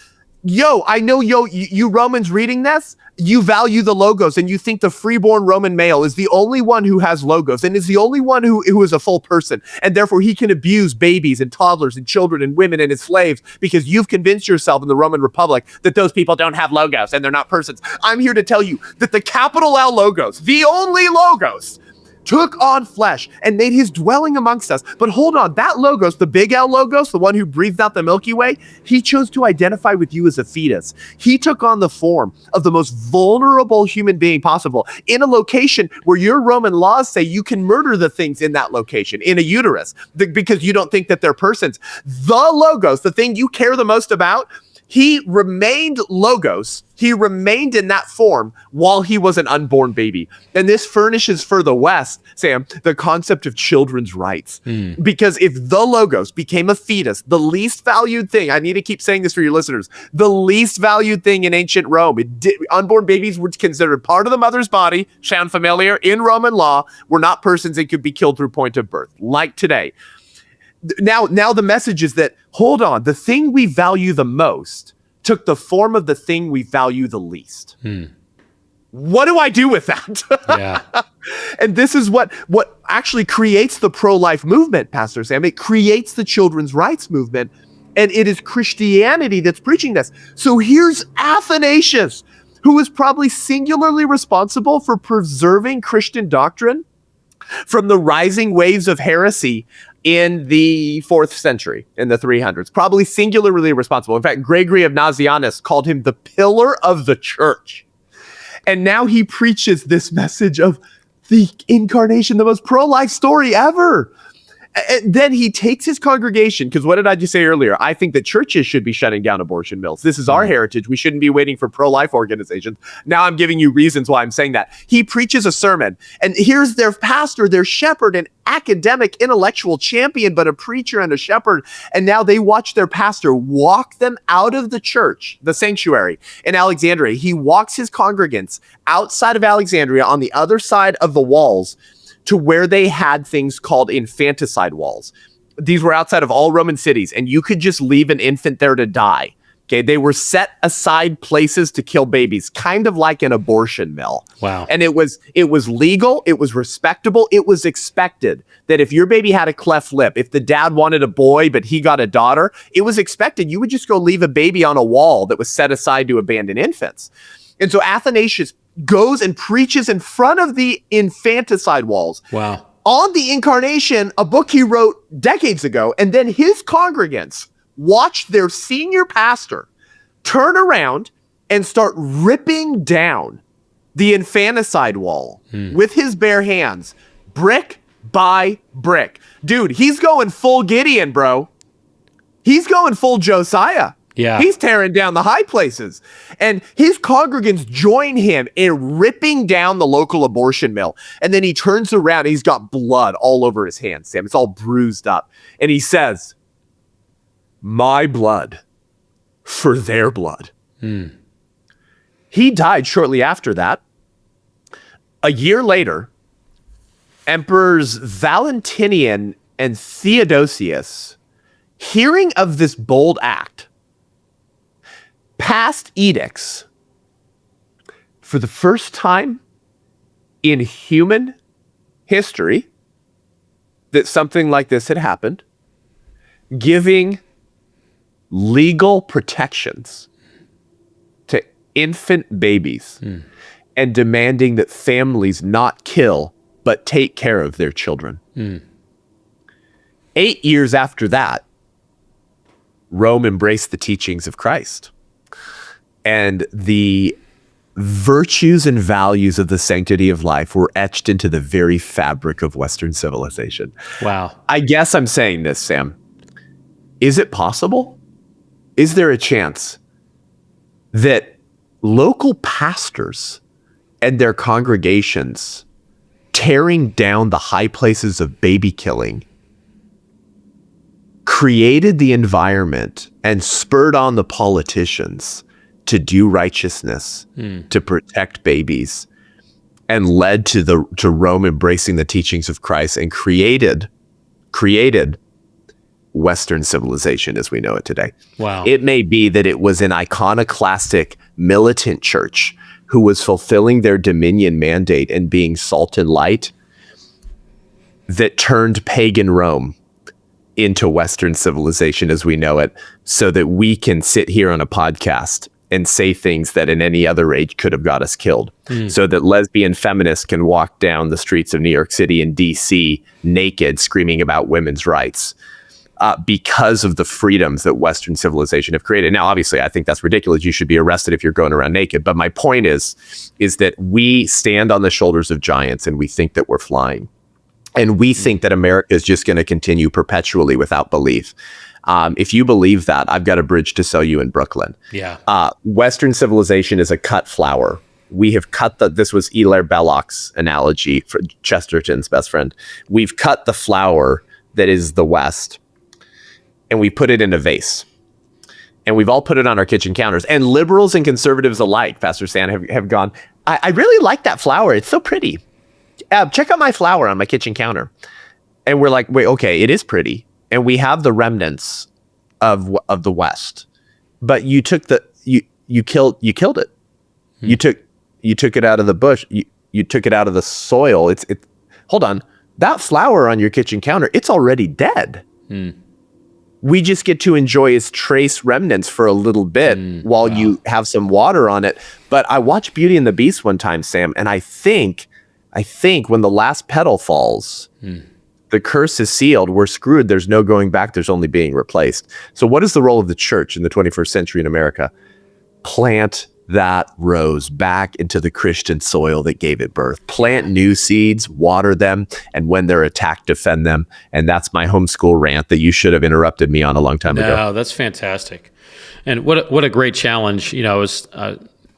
[SPEAKER 2] I know, you Romans reading this, you value the logos and you think the freeborn Roman male is the only one who has logos and is the only one who is a full person. And therefore he can abuse babies and toddlers and children and women and his slaves because you've convinced yourself in the Roman Republic that those people don't have logos and they're not persons. I'm here to tell you that the capital L logos, the only logos, took on flesh and made his dwelling amongst us. But hold on, that logos, the big L logos, the one who breathed out the Milky Way, he chose to identify with you as a fetus. He took on the form of the most vulnerable human being possible in a location where your Roman laws say you can murder the things in that location, in a uterus, because you don't think that they're persons. The logos, the thing you care the most about, he remained logos. He remained in that form while he was an unborn baby. And this furnishes for the West, Sam, the concept of children's rights. Because if the logos became a fetus, the least valued thing, I need to keep saying this for your listeners, the least valued thing in ancient Rome, unborn babies were considered part of the mother's body, sound familiar, in Roman law, were not persons and could be killed through point of birth, like today. Now the message is that, hold on, the thing we value the most took the form of the thing we value the least. What do I do with that?
[SPEAKER 1] Yeah.
[SPEAKER 2] And this is what actually creates the pro-life movement, Pastor Sam. It creates the children's rights movement, and it is Christianity that's preaching this. So here's Athanasius, who is probably singularly responsible for preserving Christian doctrine from the rising waves of heresy in the 4th century, in the 300s, probably singularly responsible. In fact, Gregory of Nazianzus called him the pillar of the church. And now he preaches this message of the incarnation, the most pro-life story ever. And then he takes his congregation, because what did I just say earlier? I think that churches should be shutting down abortion mills. This is our heritage. We shouldn't be waiting for pro-life organizations. Now I'm giving you reasons why I'm saying that. He preaches a sermon, and here's their pastor, their shepherd, an academic, intellectual champion, but a preacher and a shepherd. And now they watch their pastor walk them out of the church, the sanctuary in Alexandria. He walks his congregants outside of Alexandria on the other side of the walls to where they had things called infanticide walls. These were outside of all Roman cities, and you could just leave an infant there to die. Okay, they were set aside places to kill babies, kind of like an abortion mill.
[SPEAKER 1] Wow.
[SPEAKER 2] And it was legal, it was respectable, it was expected that if your baby had a cleft lip, if the dad wanted a boy but he got a daughter, it was expected you would just go leave a baby on a wall that was set aside to abandon infants. And so Athanasius goes and preaches in front of the infanticide walls.
[SPEAKER 1] Wow.
[SPEAKER 2] On the incarnation, a book he wrote decades ago, and then his congregants watched their senior pastor turn around and start ripping down the infanticide wall with his bare hands, brick by brick. Dude, he's going full Gideon, bro. He's going full Josiah.
[SPEAKER 1] Yeah.
[SPEAKER 2] He's tearing down the high places. And his congregants join him in ripping down the local abortion mill. And then he turns around and he's got blood all over his hands, Sam. It's all bruised up. And he says, "My blood for their blood." He died shortly after that. A year later, Emperors Valentinian and Theodosius, hearing of this bold act, passed edicts for the first time in human history that something like this had happened, giving legal protections to infant babies and demanding that families not kill, but take care of their children. 8 years after that, Rome embraced the teachings of Christ. And the virtues and values of the sanctity of life were etched into the very fabric of Western civilization.
[SPEAKER 1] Wow.
[SPEAKER 2] I guess I'm saying this, Sam. Is it possible? Is there a chance that local pastors and their congregations tearing down the high places of baby killing created the environment and spurred on the politicians to do righteousness, to protect babies, and led to Rome embracing the teachings of Christ and created Western civilization as we know it today?
[SPEAKER 1] Wow.
[SPEAKER 2] It may be that it was an iconoclastic militant church who was fulfilling their dominion mandate and being salt and light that turned pagan Rome into Western civilization as we know it, so that we can sit here on a podcast and say things that in any other age could have got us killed. So that lesbian feminists can walk down the streets of New York City and DC naked, screaming about women's rights. Because of the freedoms that Western civilization have created. Now, obviously, I think that's ridiculous. You should be arrested if you're going around naked. But my point is that we stand on the shoulders of giants and we think that we're flying. And we think that America is just going to continue perpetually without belief. If you believe that, I've got a bridge to sell you in Brooklyn.
[SPEAKER 1] Yeah.
[SPEAKER 2] Western civilization is a cut flower. We have cut this was Hilaire Belloc's analogy for Chesterton's best friend. We've cut the flower that is the West, and we put it in a vase. And we've all put it on our kitchen counters. And liberals and conservatives alike, Pastor Stan, have gone, I really like that flower. It's so pretty. Check out my flower on my kitchen counter. And we're like, wait, okay, it is pretty. And we have the remnants of the West. But you took you killed it. You took it out of the bush. You took it out of the soil. Hold on. That flower on your kitchen counter, it's already dead. We just get to enjoy its trace remnants for a little bit while you have some water on it. But I watched Beauty and the Beast one time, Sam, and I think when the last petal falls, the curse is sealed. We're screwed. There's no going back. There's only being replaced. So what is the role of the church in the 21st century in America? Plant that rose back into the Christian soil that gave it birth. Plant new seeds, water them, and when they're attacked, defend them. And that's my homeschool rant that you should have interrupted me on a long time ago.
[SPEAKER 1] No, that's fantastic. And what a great challenge. You know,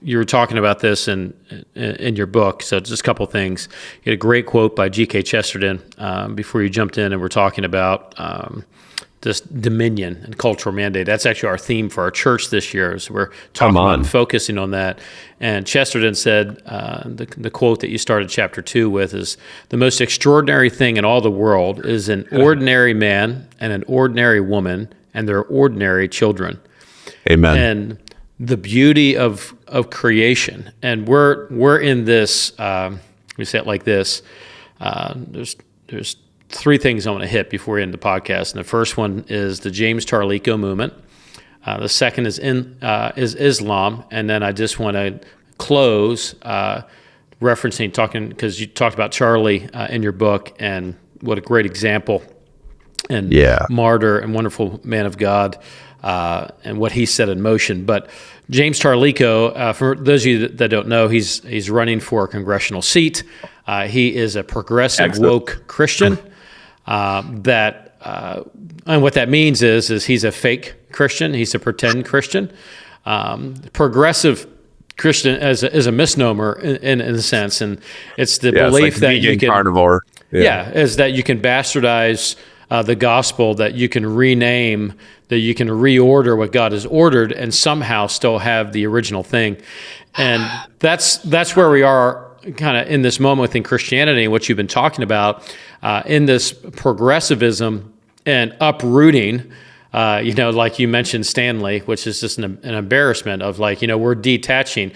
[SPEAKER 1] you were talking about this in your book. So just a couple things. You had a great quote by G.K. Chesterton before you jumped in, and we're talking about this dominion and cultural mandate. That's actually our theme for our church this year. So we're talking about and focusing on that. And Chesterton said, the quote that you started chapter 2 with is, the most extraordinary thing in all the world is an ordinary man and an ordinary woman and their ordinary children. Amen. And the beauty of creation. And we're in this, we say it like this, there's three things I want to hit before we end the podcast. And the first one is the James Tarlico movement. The second is Islam. And then I just want to close talking, because you talked about Charlie in your book, and what a great example and martyr and wonderful man of God, and what he set in motion. But James Tarlico, for those of you that don't know, he's running for a congressional seat. He is a progressive, woke Christian. And what that means is he's a fake Christian. He's a pretend Christian. Progressive Christian is a misnomer in a sense, and it's the belief that you can
[SPEAKER 2] carnivore.
[SPEAKER 1] Is that you can bastardize the gospel, that you can rename, that you can reorder what God has ordered, and somehow still have the original thing. And that's where we are kind of in this moment within Christianity, and what you've been talking about in this progressivism and uprooting. Like you mentioned Stanley, which is just an embarrassment of we're detaching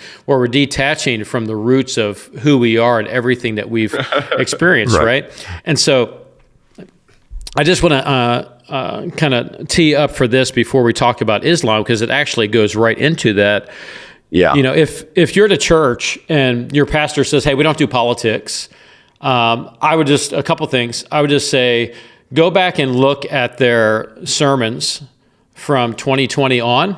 [SPEAKER 1] from the roots of who we are and everything that we've experienced, right? And so I just want to kind of tee up for this before we talk about Islam, because it actually goes right into that.
[SPEAKER 2] Yeah.
[SPEAKER 1] If you're at a church and your pastor says, "Hey, we don't do politics," I would just a couple things. I would just say, go back and look at their sermons from 2020 on,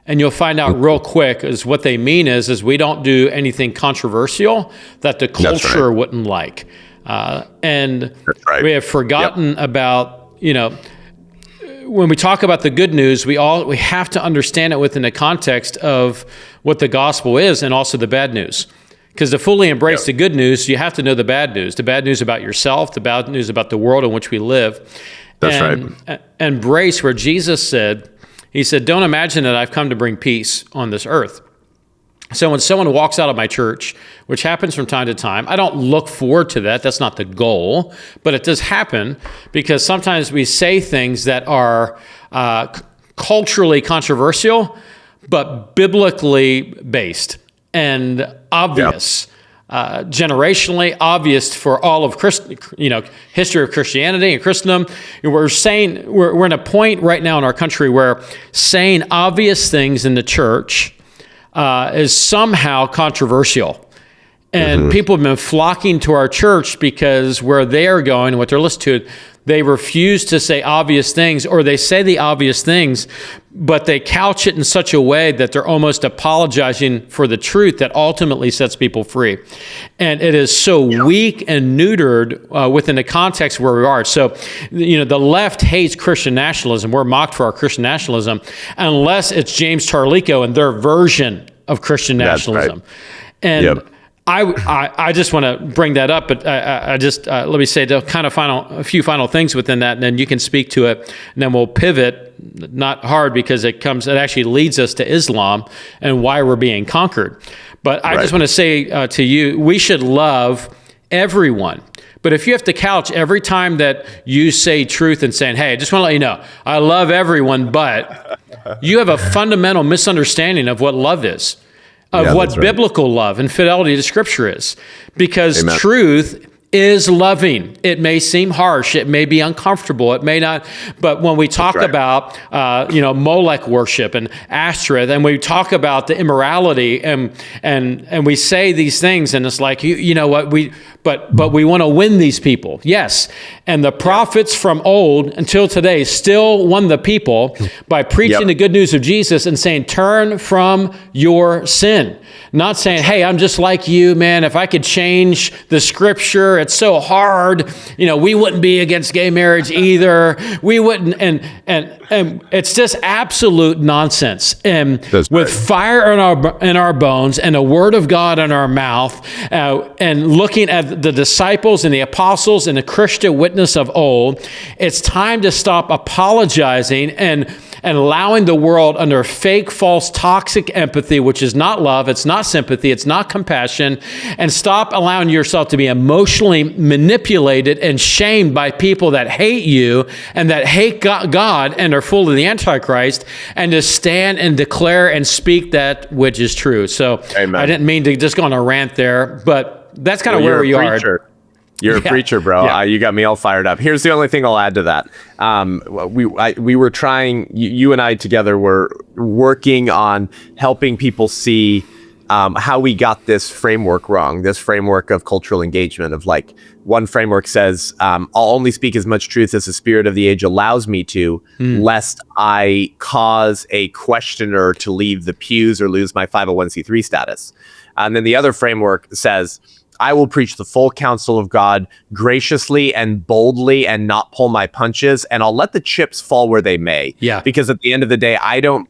[SPEAKER 1] and you'll find out real quick is what they mean is we don't do anything controversial that the culture wouldn't like. And we have forgotten about, when we talk about the good news, we have to understand it within the context of what the gospel is and also the bad news. Because to fully embrace the good news, you have to know the bad news about yourself, the bad news about the world in which we live.
[SPEAKER 2] That's right.
[SPEAKER 1] Embrace where Jesus said, he said, don't imagine that I've come to bring peace on this earth. So when someone walks out of my church, which happens from time to time, I don't look forward to that. That's not the goal, but it does happen because sometimes we say things that are culturally controversial, but biblically based and obvious, generationally obvious for all of history of Christianity and Christendom. We're saying we're in a point right now in our country where saying obvious things in the church is somehow controversial. And people have been flocking to our church because where they are going, what they're listening to, they refuse to say obvious things, or they say the obvious things, but they couch it in such a way that they're almost apologizing for the truth that ultimately sets people free. And it is so weak and neutered within the context where we are. So, the left hates Christian nationalism. We're mocked for our Christian nationalism unless it's James Tarlico and their version of Christian nationalism. Right. And I just want to bring that up, but I just let me say a few final things within that, and then you can speak to it, and then we'll pivot. Not hard because it actually leads us to Islam and why we're being conquered. But I just want to say to you, we should love everyone. But if you have to couch every time that you say truth and saying, "Hey, I just want to let you know, I love everyone," but you have a fundamental misunderstanding of what love is. Of what biblical love and fidelity to Scripture is. Because truth is loving. It may seem harsh. It may be uncomfortable. It may not. But when we talk about, Molech worship and Ashtoreth, and we talk about the immorality, and we say these things, and it's like, but we want to win these people. Yes. And the prophets from old until today still won the people by preaching the good news of Jesus and saying, turn from your sin. Not saying, "Hey, I'm just like you, man. If I could change the Scripture, it's so hard. We wouldn't be against gay marriage either. We wouldn't." And it's just absolute nonsense. And with fire in our bones and the Word of God in our mouth, and looking at the disciples and the apostles and the Christian witness of old, it's time to stop apologizing and allowing the world under fake, false, toxic empathy, which is not love, it's not sympathy, it's not compassion, and stop allowing yourself to be emotionally manipulated and shamed by people that hate you and that hate God and are full of the Antichrist, and to stand and declare and speak that which is true. So Amen. I didn't mean to just go on a rant there, but that's kind of where we are.
[SPEAKER 2] You're a preacher, bro. Yeah. You got me all fired up. Here's the only thing I'll add to that. We were trying, you and I together were working on helping people see how we got this framework wrong, this framework of cultural engagement of one framework says, I'll only speak as much truth as the spirit of the age allows me to, lest I cause a questioner to leave the pews or lose my 501c3 status. And then the other framework says, I will preach the full counsel of God graciously and boldly and not pull my punches, and I'll let the chips fall where they may. Yeah. Because at the end of the day, I don't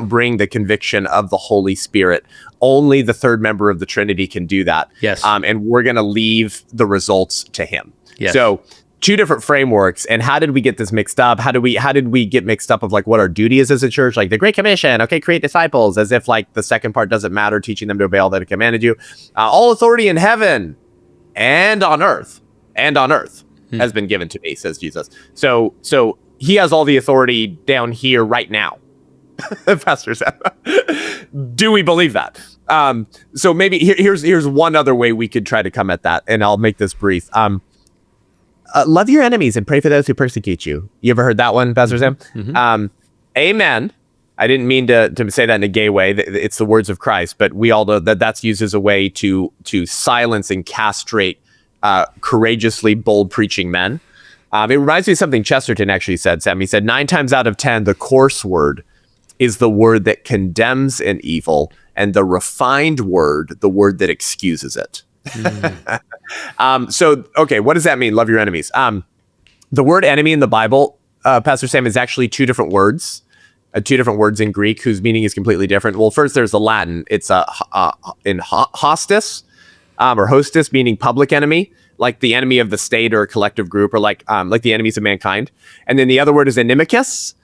[SPEAKER 2] bring the conviction of the Holy Spirit. Only the third member of the Trinity can do that. Yes. And we're going to leave the results to him. Yes. So two different frameworks. And how did we get this mixed up? How did we get mixed up of what our duty is as a church? The Great Commission, okay, create disciples, as if the second part doesn't matter, teaching them to obey all that I commanded you. All authority in heaven and on earth has been given to me, says Jesus. So he has all the authority down here right now. Pastor Sam. Do we believe that? So maybe here's one other way we could try to come at that, and I'll make this brief. Love your enemies and pray for those who persecute you. You ever heard that one, Pastor Sam? Mm-hmm. Amen. I didn't mean to say that in a gay way. It's the words of Christ, but we all know that that's used as a way to silence and castrate courageously bold preaching men. It reminds me of something Chesterton actually said, Sam. He said, 9 times out of 10, the coarse word is the word that condemns an evil, and the refined word, the word that excuses it. So, okay, what does that mean? Love your enemies. The word enemy in the Bible, Pastor Sam, is actually 2 different words. 2 different words in Greek whose meaning is completely different. Well, first there's the Latin. It's in hostis, or hostis, meaning public enemy, like the enemy of the state or a collective group, or like the enemies of mankind. And then the other word is inimicus,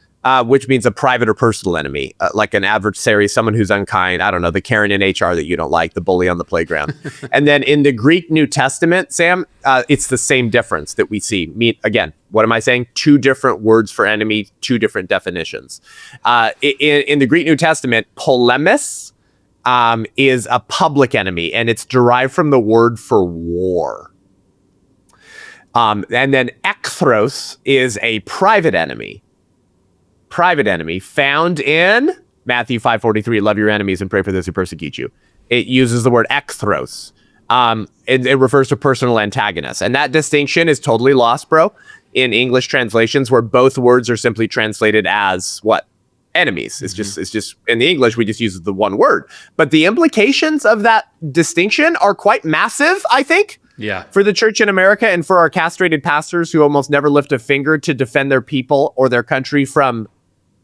[SPEAKER 2] which means a private or personal enemy, like an adversary, someone who's unkind. I don't know, the Karen in HR that you don't like, the bully on the playground. And then in the Greek New Testament, Sam, it's the same difference that we see. Again, what am I saying? 2 different words for enemy, 2 different definitions. In the Greek New Testament, polemis is a public enemy, and it's derived from the word for war. And then echthros is a private enemy found in Matthew 5:43, love your enemies and pray for those who persecute you. It uses the word echthros. It refers to personal antagonists. And that distinction is totally lost, bro, in English translations where both words are simply translated as what? Enemies. It's just in the English, we just use the one word. But the implications of that distinction are quite massive, I think.
[SPEAKER 1] Yeah.
[SPEAKER 2] For the church in America and for our castrated pastors who almost never lift a finger to defend their people or their country from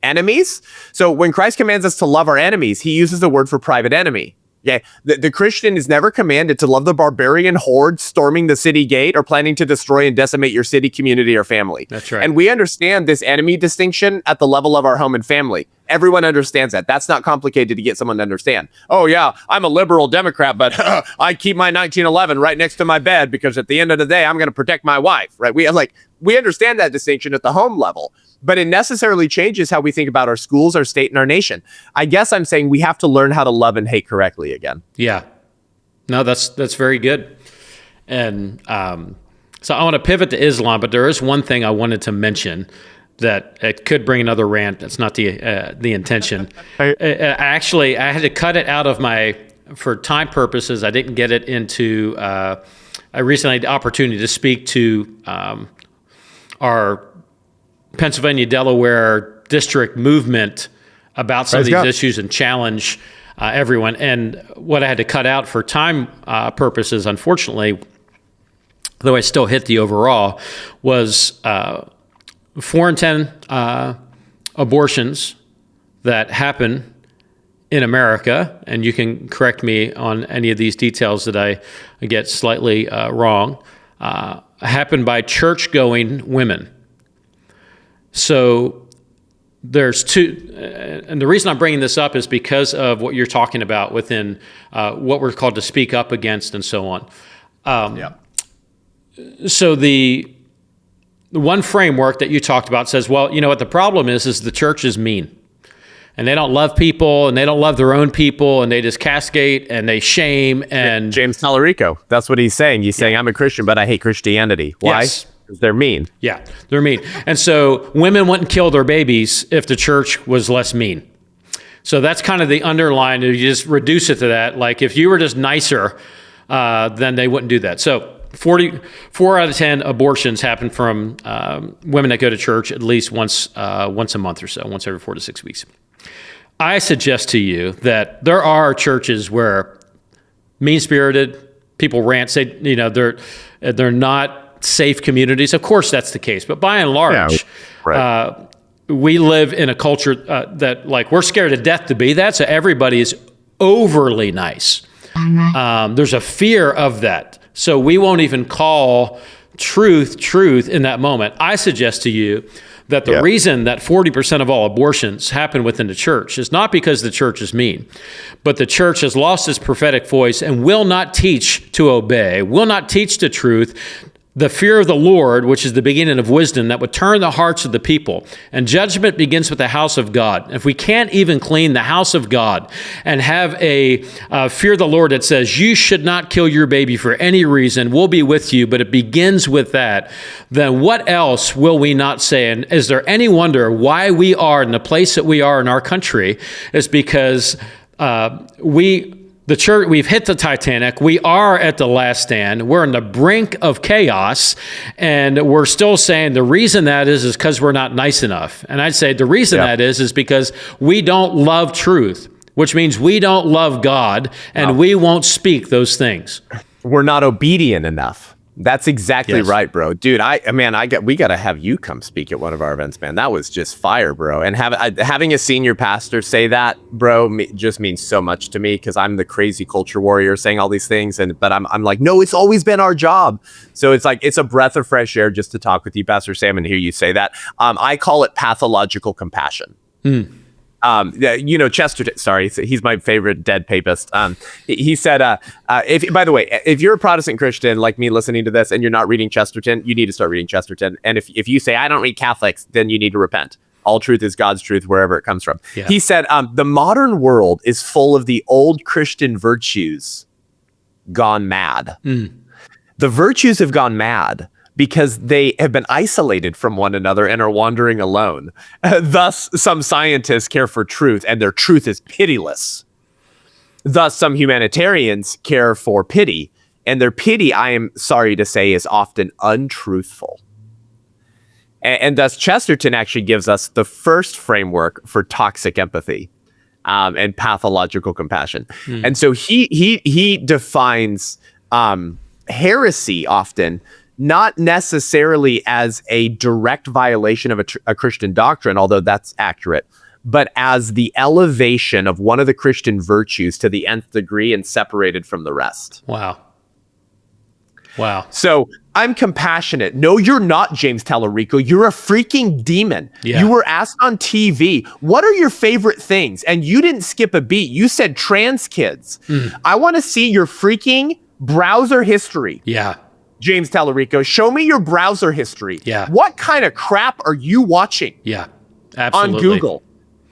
[SPEAKER 2] enemies. So when Christ commands us to love our enemies, he uses the word for private enemy. Yeah, the Christian is never commanded to love the barbarian horde storming the city gate or planning to destroy and decimate your city, community, or family.
[SPEAKER 1] That's right.
[SPEAKER 2] And we understand this enemy distinction at the level of our home and family. Everyone understands that. That's not complicated to get someone to understand. Oh, yeah, I'm a liberal Democrat, but I keep my 1911 right next to my bed because at the end of the day, I'm going to protect my wife, right? We understand that distinction at the home level, but it necessarily changes how we think about our schools, our state, and our nation. I guess I'm saying we have to learn how to love and hate correctly again.
[SPEAKER 1] Yeah. No, that's very good. And so I want to pivot to Islam, but there is one thing I wanted to mention that it could bring another rant. That's not the intention. I had to cut it out of for time purposes. I didn't get it into, I recently had the opportunity to speak to our Pennsylvania, Delaware district movement about some of these issues and challenge everyone. And what I had to cut out for time purposes, unfortunately, though I still hit the overall, was 4 in 10 abortions that happen in America, and you can correct me on any of these details that I get slightly wrong, happen by church-going women. So there's 2, and the reason I'm bringing this up is because of what you're talking about within what we're called to speak up against and so on. So the one framework that you talked about says, well, you know what the problem is the church is mean. And they don't love people, and they don't love their own people, and they just castigate and they shame. And
[SPEAKER 2] James Tallarico, that's what he's saying. He's saying, I'm a Christian, but I hate Christianity. Why?
[SPEAKER 1] Yes.
[SPEAKER 2] Because they're mean.
[SPEAKER 1] Yeah, they're mean. And so women wouldn't kill their babies if the church was less mean. So that's kind of the underline. You just reduce it to that. Like if you were just nicer, then they wouldn't do that. So 4 out of 10 abortions happen from women that go to church at least once a month or so, once every 4 to 6 weeks. I suggest to you that there are churches where mean-spirited people rant, say, they're not safe communities. Of course, that's the case, but by and large, we live in a culture that, like, we're scared to death to be that. So everybody is overly nice. There's a fear of that. So we won't even call truth in that moment. I suggest to you that the reason that 40% of all abortions happen within the church is not because the church is mean, but the church has lost its prophetic voice and will not teach to obey, will not teach the truth, the fear of the Lord, which is the beginning of wisdom, that would turn the hearts of the people. And judgment begins with the house of God. If we can't even clean the house of God and have a fear of the Lord that says, you should not kill your baby for any reason, we'll be with you, but it begins with that, then what else will we not say? And is there any wonder why we are in the place that we are in our country? Is because the church, we've hit the Titanic. We are at the last stand. We're on the brink of chaos, and we're still saying the reason that is because we're not nice enough. And I'd say the reason that is because we don't love truth, which means we don't love God, and we won't speak those things.
[SPEAKER 2] We're not obedient enough. That's exactly right, bro. Dude, we got to have you come speak at one of our events, man. That was just fire, bro. And having a senior pastor say that, bro, just means so much to me, because I'm the crazy culture warrior saying all these things. But I'm like, no, it's always been our job. So it's like, it's a breath of fresh air just to talk with you, Pastor Sam, and hear you say that. I call it pathological compassion. Chesterton, sorry, he's my favorite dead papist. He said, by the way, if you're a Protestant Christian like me listening to this and you're not reading Chesterton, you need to start reading Chesterton. And if you say, I don't read Catholics, then you need to repent. All truth is God's truth, wherever it comes from. Yeah. He said, the modern world is full of the old Christian virtues gone mad. The virtues have gone mad because they have been isolated from one another and are wandering alone. Thus, some scientists care for truth, and their truth is pitiless. Thus, some humanitarians care for pity, and their pity, I am sorry to say, is often untruthful. And thus, Chesterton actually gives us the first framework for toxic empathy and pathological compassion. And so he defines heresy often not necessarily as a direct violation of a Christian doctrine, although that's accurate, but as the elevation of one of the Christian virtues to the nth degree and separated from the rest.
[SPEAKER 1] Wow.
[SPEAKER 2] So I'm compassionate. No, you're not, James Tallarico. You're a freaking demon. Yeah. You were asked on TV, what are your favorite things? And you didn't skip a beat. You said trans kids. I want to see your freaking browser history.
[SPEAKER 1] Yeah.
[SPEAKER 2] James Tallarico, show me your browser history.
[SPEAKER 1] Yeah.
[SPEAKER 2] What kind of crap are you watching?
[SPEAKER 1] Yeah, absolutely.
[SPEAKER 2] On Google.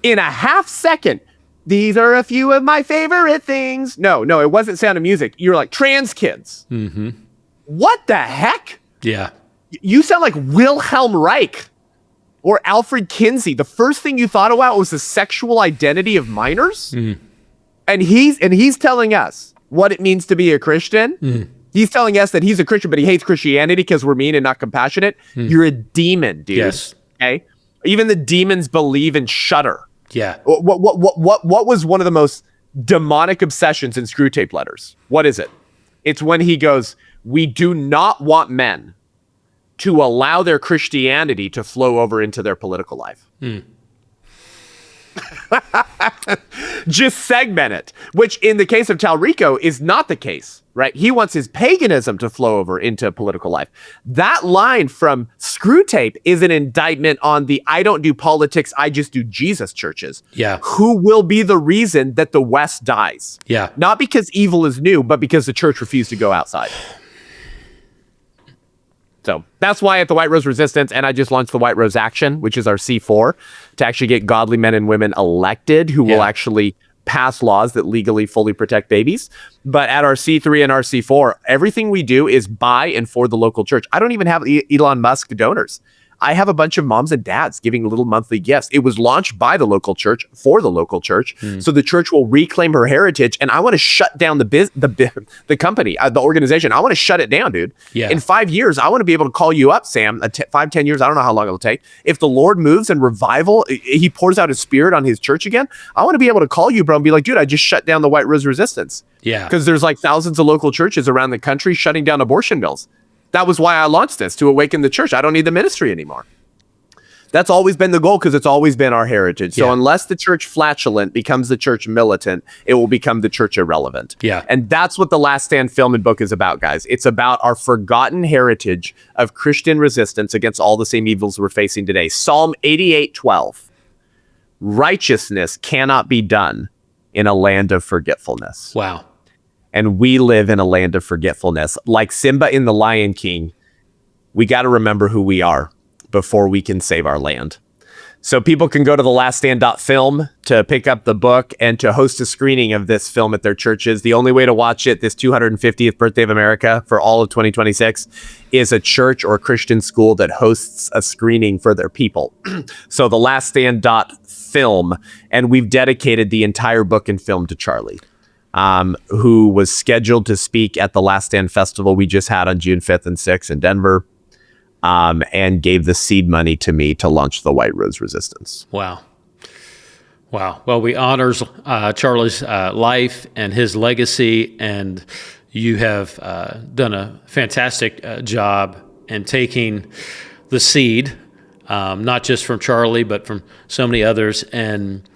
[SPEAKER 2] In a half second, these are a few of my favorite things. No, it wasn't Sound of Music. You're like, trans kids. What the heck?
[SPEAKER 1] Yeah.
[SPEAKER 2] You sound like Wilhelm Reich or Alfred Kinsey. The first thing you thought about was the sexual identity of minors? And he's telling us what it means to be a Christian? He's telling us that he's a Christian, but he hates Christianity because we're mean and not compassionate. You're a demon, dude.
[SPEAKER 1] Yes.
[SPEAKER 2] Okay. Even the demons believe and shudder.
[SPEAKER 1] Yeah.
[SPEAKER 2] What was one of the most demonic obsessions in Screw Tape Letters? What is it? It's when he goes, we do not want men to allow their Christianity to flow over into their political life. Just segment it, which in the case of Tallarico is not the case, right? He wants his paganism to flow over into political life. That line from Screw Tape is an indictment on the I don't do politics, I just do Jesus churches.
[SPEAKER 1] Yeah.
[SPEAKER 2] Who will be the reason that the West dies.
[SPEAKER 1] Yeah.
[SPEAKER 2] Not because evil is new, but because the church refused to go outside. So that's why at the White Rose Resistance, and I just launched the White Rose Action, which is our C4, to actually get godly men and women elected who will actually pass laws that legally fully protect babies. But at our C3 and our C4, everything we do is by and for the local church. I don't even have Elon Musk donors. I have a bunch of moms and dads giving little monthly gifts. It was launched by the local church for the local church. So the church will reclaim her heritage. And I want to shut down the company, the organization. I want to shut it down, dude.
[SPEAKER 1] Yeah.
[SPEAKER 2] In 5 years, I want to be able to call you up, Sam, 5-10 years. I don't know how long it'll take. If the Lord moves and revival, he pours out his spirit on his church again. I want to be able to call you, bro, and be like, dude, I just shut down the White Rose Resistance.
[SPEAKER 1] Yeah.
[SPEAKER 2] Because there's like thousands of local churches around the country shutting down abortion bills. That was why I launched this, to awaken the church. I don't need the ministry anymore. That's always been the goal because it's always been our heritage. So unless the church flatulent becomes the church militant, it will become the church irrelevant.
[SPEAKER 1] Yeah.
[SPEAKER 2] And that's what the Last Stand film and book is about, guys. It's about our forgotten heritage of Christian resistance against all the same evils we're facing today. Psalm 88:12. Righteousness cannot be done in a land of forgetfulness.
[SPEAKER 1] Wow.
[SPEAKER 2] And we live in a land of forgetfulness. Like Simba in The Lion King, we got to remember who we are before we can save our land. So people can go to thelaststand.film to pick up the book and to host a screening of this film at their churches. The only way to watch it this 250th birthday of America for all of 2026 is a church or Christian school that hosts a screening for their people. So thelaststand.film, and we've dedicated the entire book and film to Charlie, who was scheduled to speak at the Last Stand Festival we just had on June 5th and 6th in Denver. And gave the seed money to me to launch the White Rose Resistance.
[SPEAKER 1] Wow. Well, we honor Charlie's life and his legacy, and you have done a fantastic job in taking the seed, not just from Charlie, but from so many others, and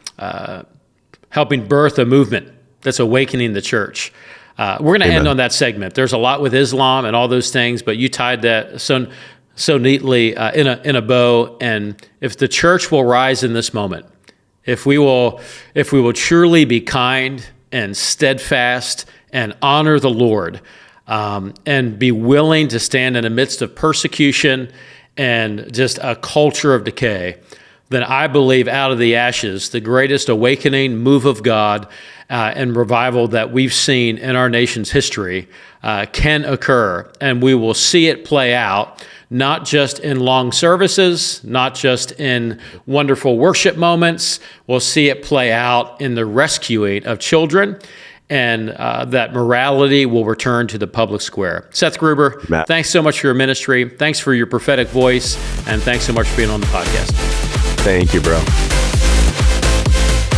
[SPEAKER 1] helping birth a movement that's awakening the church. We're going to end on that segment. There's a lot with Islam and all those things, but you tied that so neatly in a bow. And if the church will rise in this moment, if we will truly be kind and steadfast and honor the Lord, and be willing to stand in the midst of persecution and just a culture of decay, then I believe out of the ashes, the greatest awakening move of God and revival that we've seen in our nation's history can occur. And we will see it play out, not just in long services, not just in wonderful worship moments. We'll see it play out in the rescuing of children, and that morality will return to the public square. Seth Gruber,
[SPEAKER 2] Matt,
[SPEAKER 1] thanks so much for your ministry. Thanks for your prophetic voice, and thanks so much for being on the podcast.
[SPEAKER 2] Thank you, bro.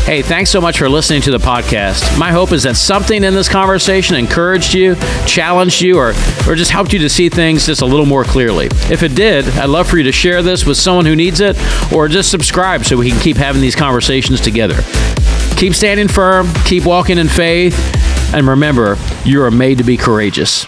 [SPEAKER 1] Hey, thanks so much for listening to the podcast. My hope is that something in this conversation encouraged you, challenged you, or just helped you to see things just a little more clearly. If it did, I'd love for you to share this with someone who needs it, or just subscribe so we can keep having these conversations together. Keep standing firm, keep walking in faith, and remember, you are made to be courageous.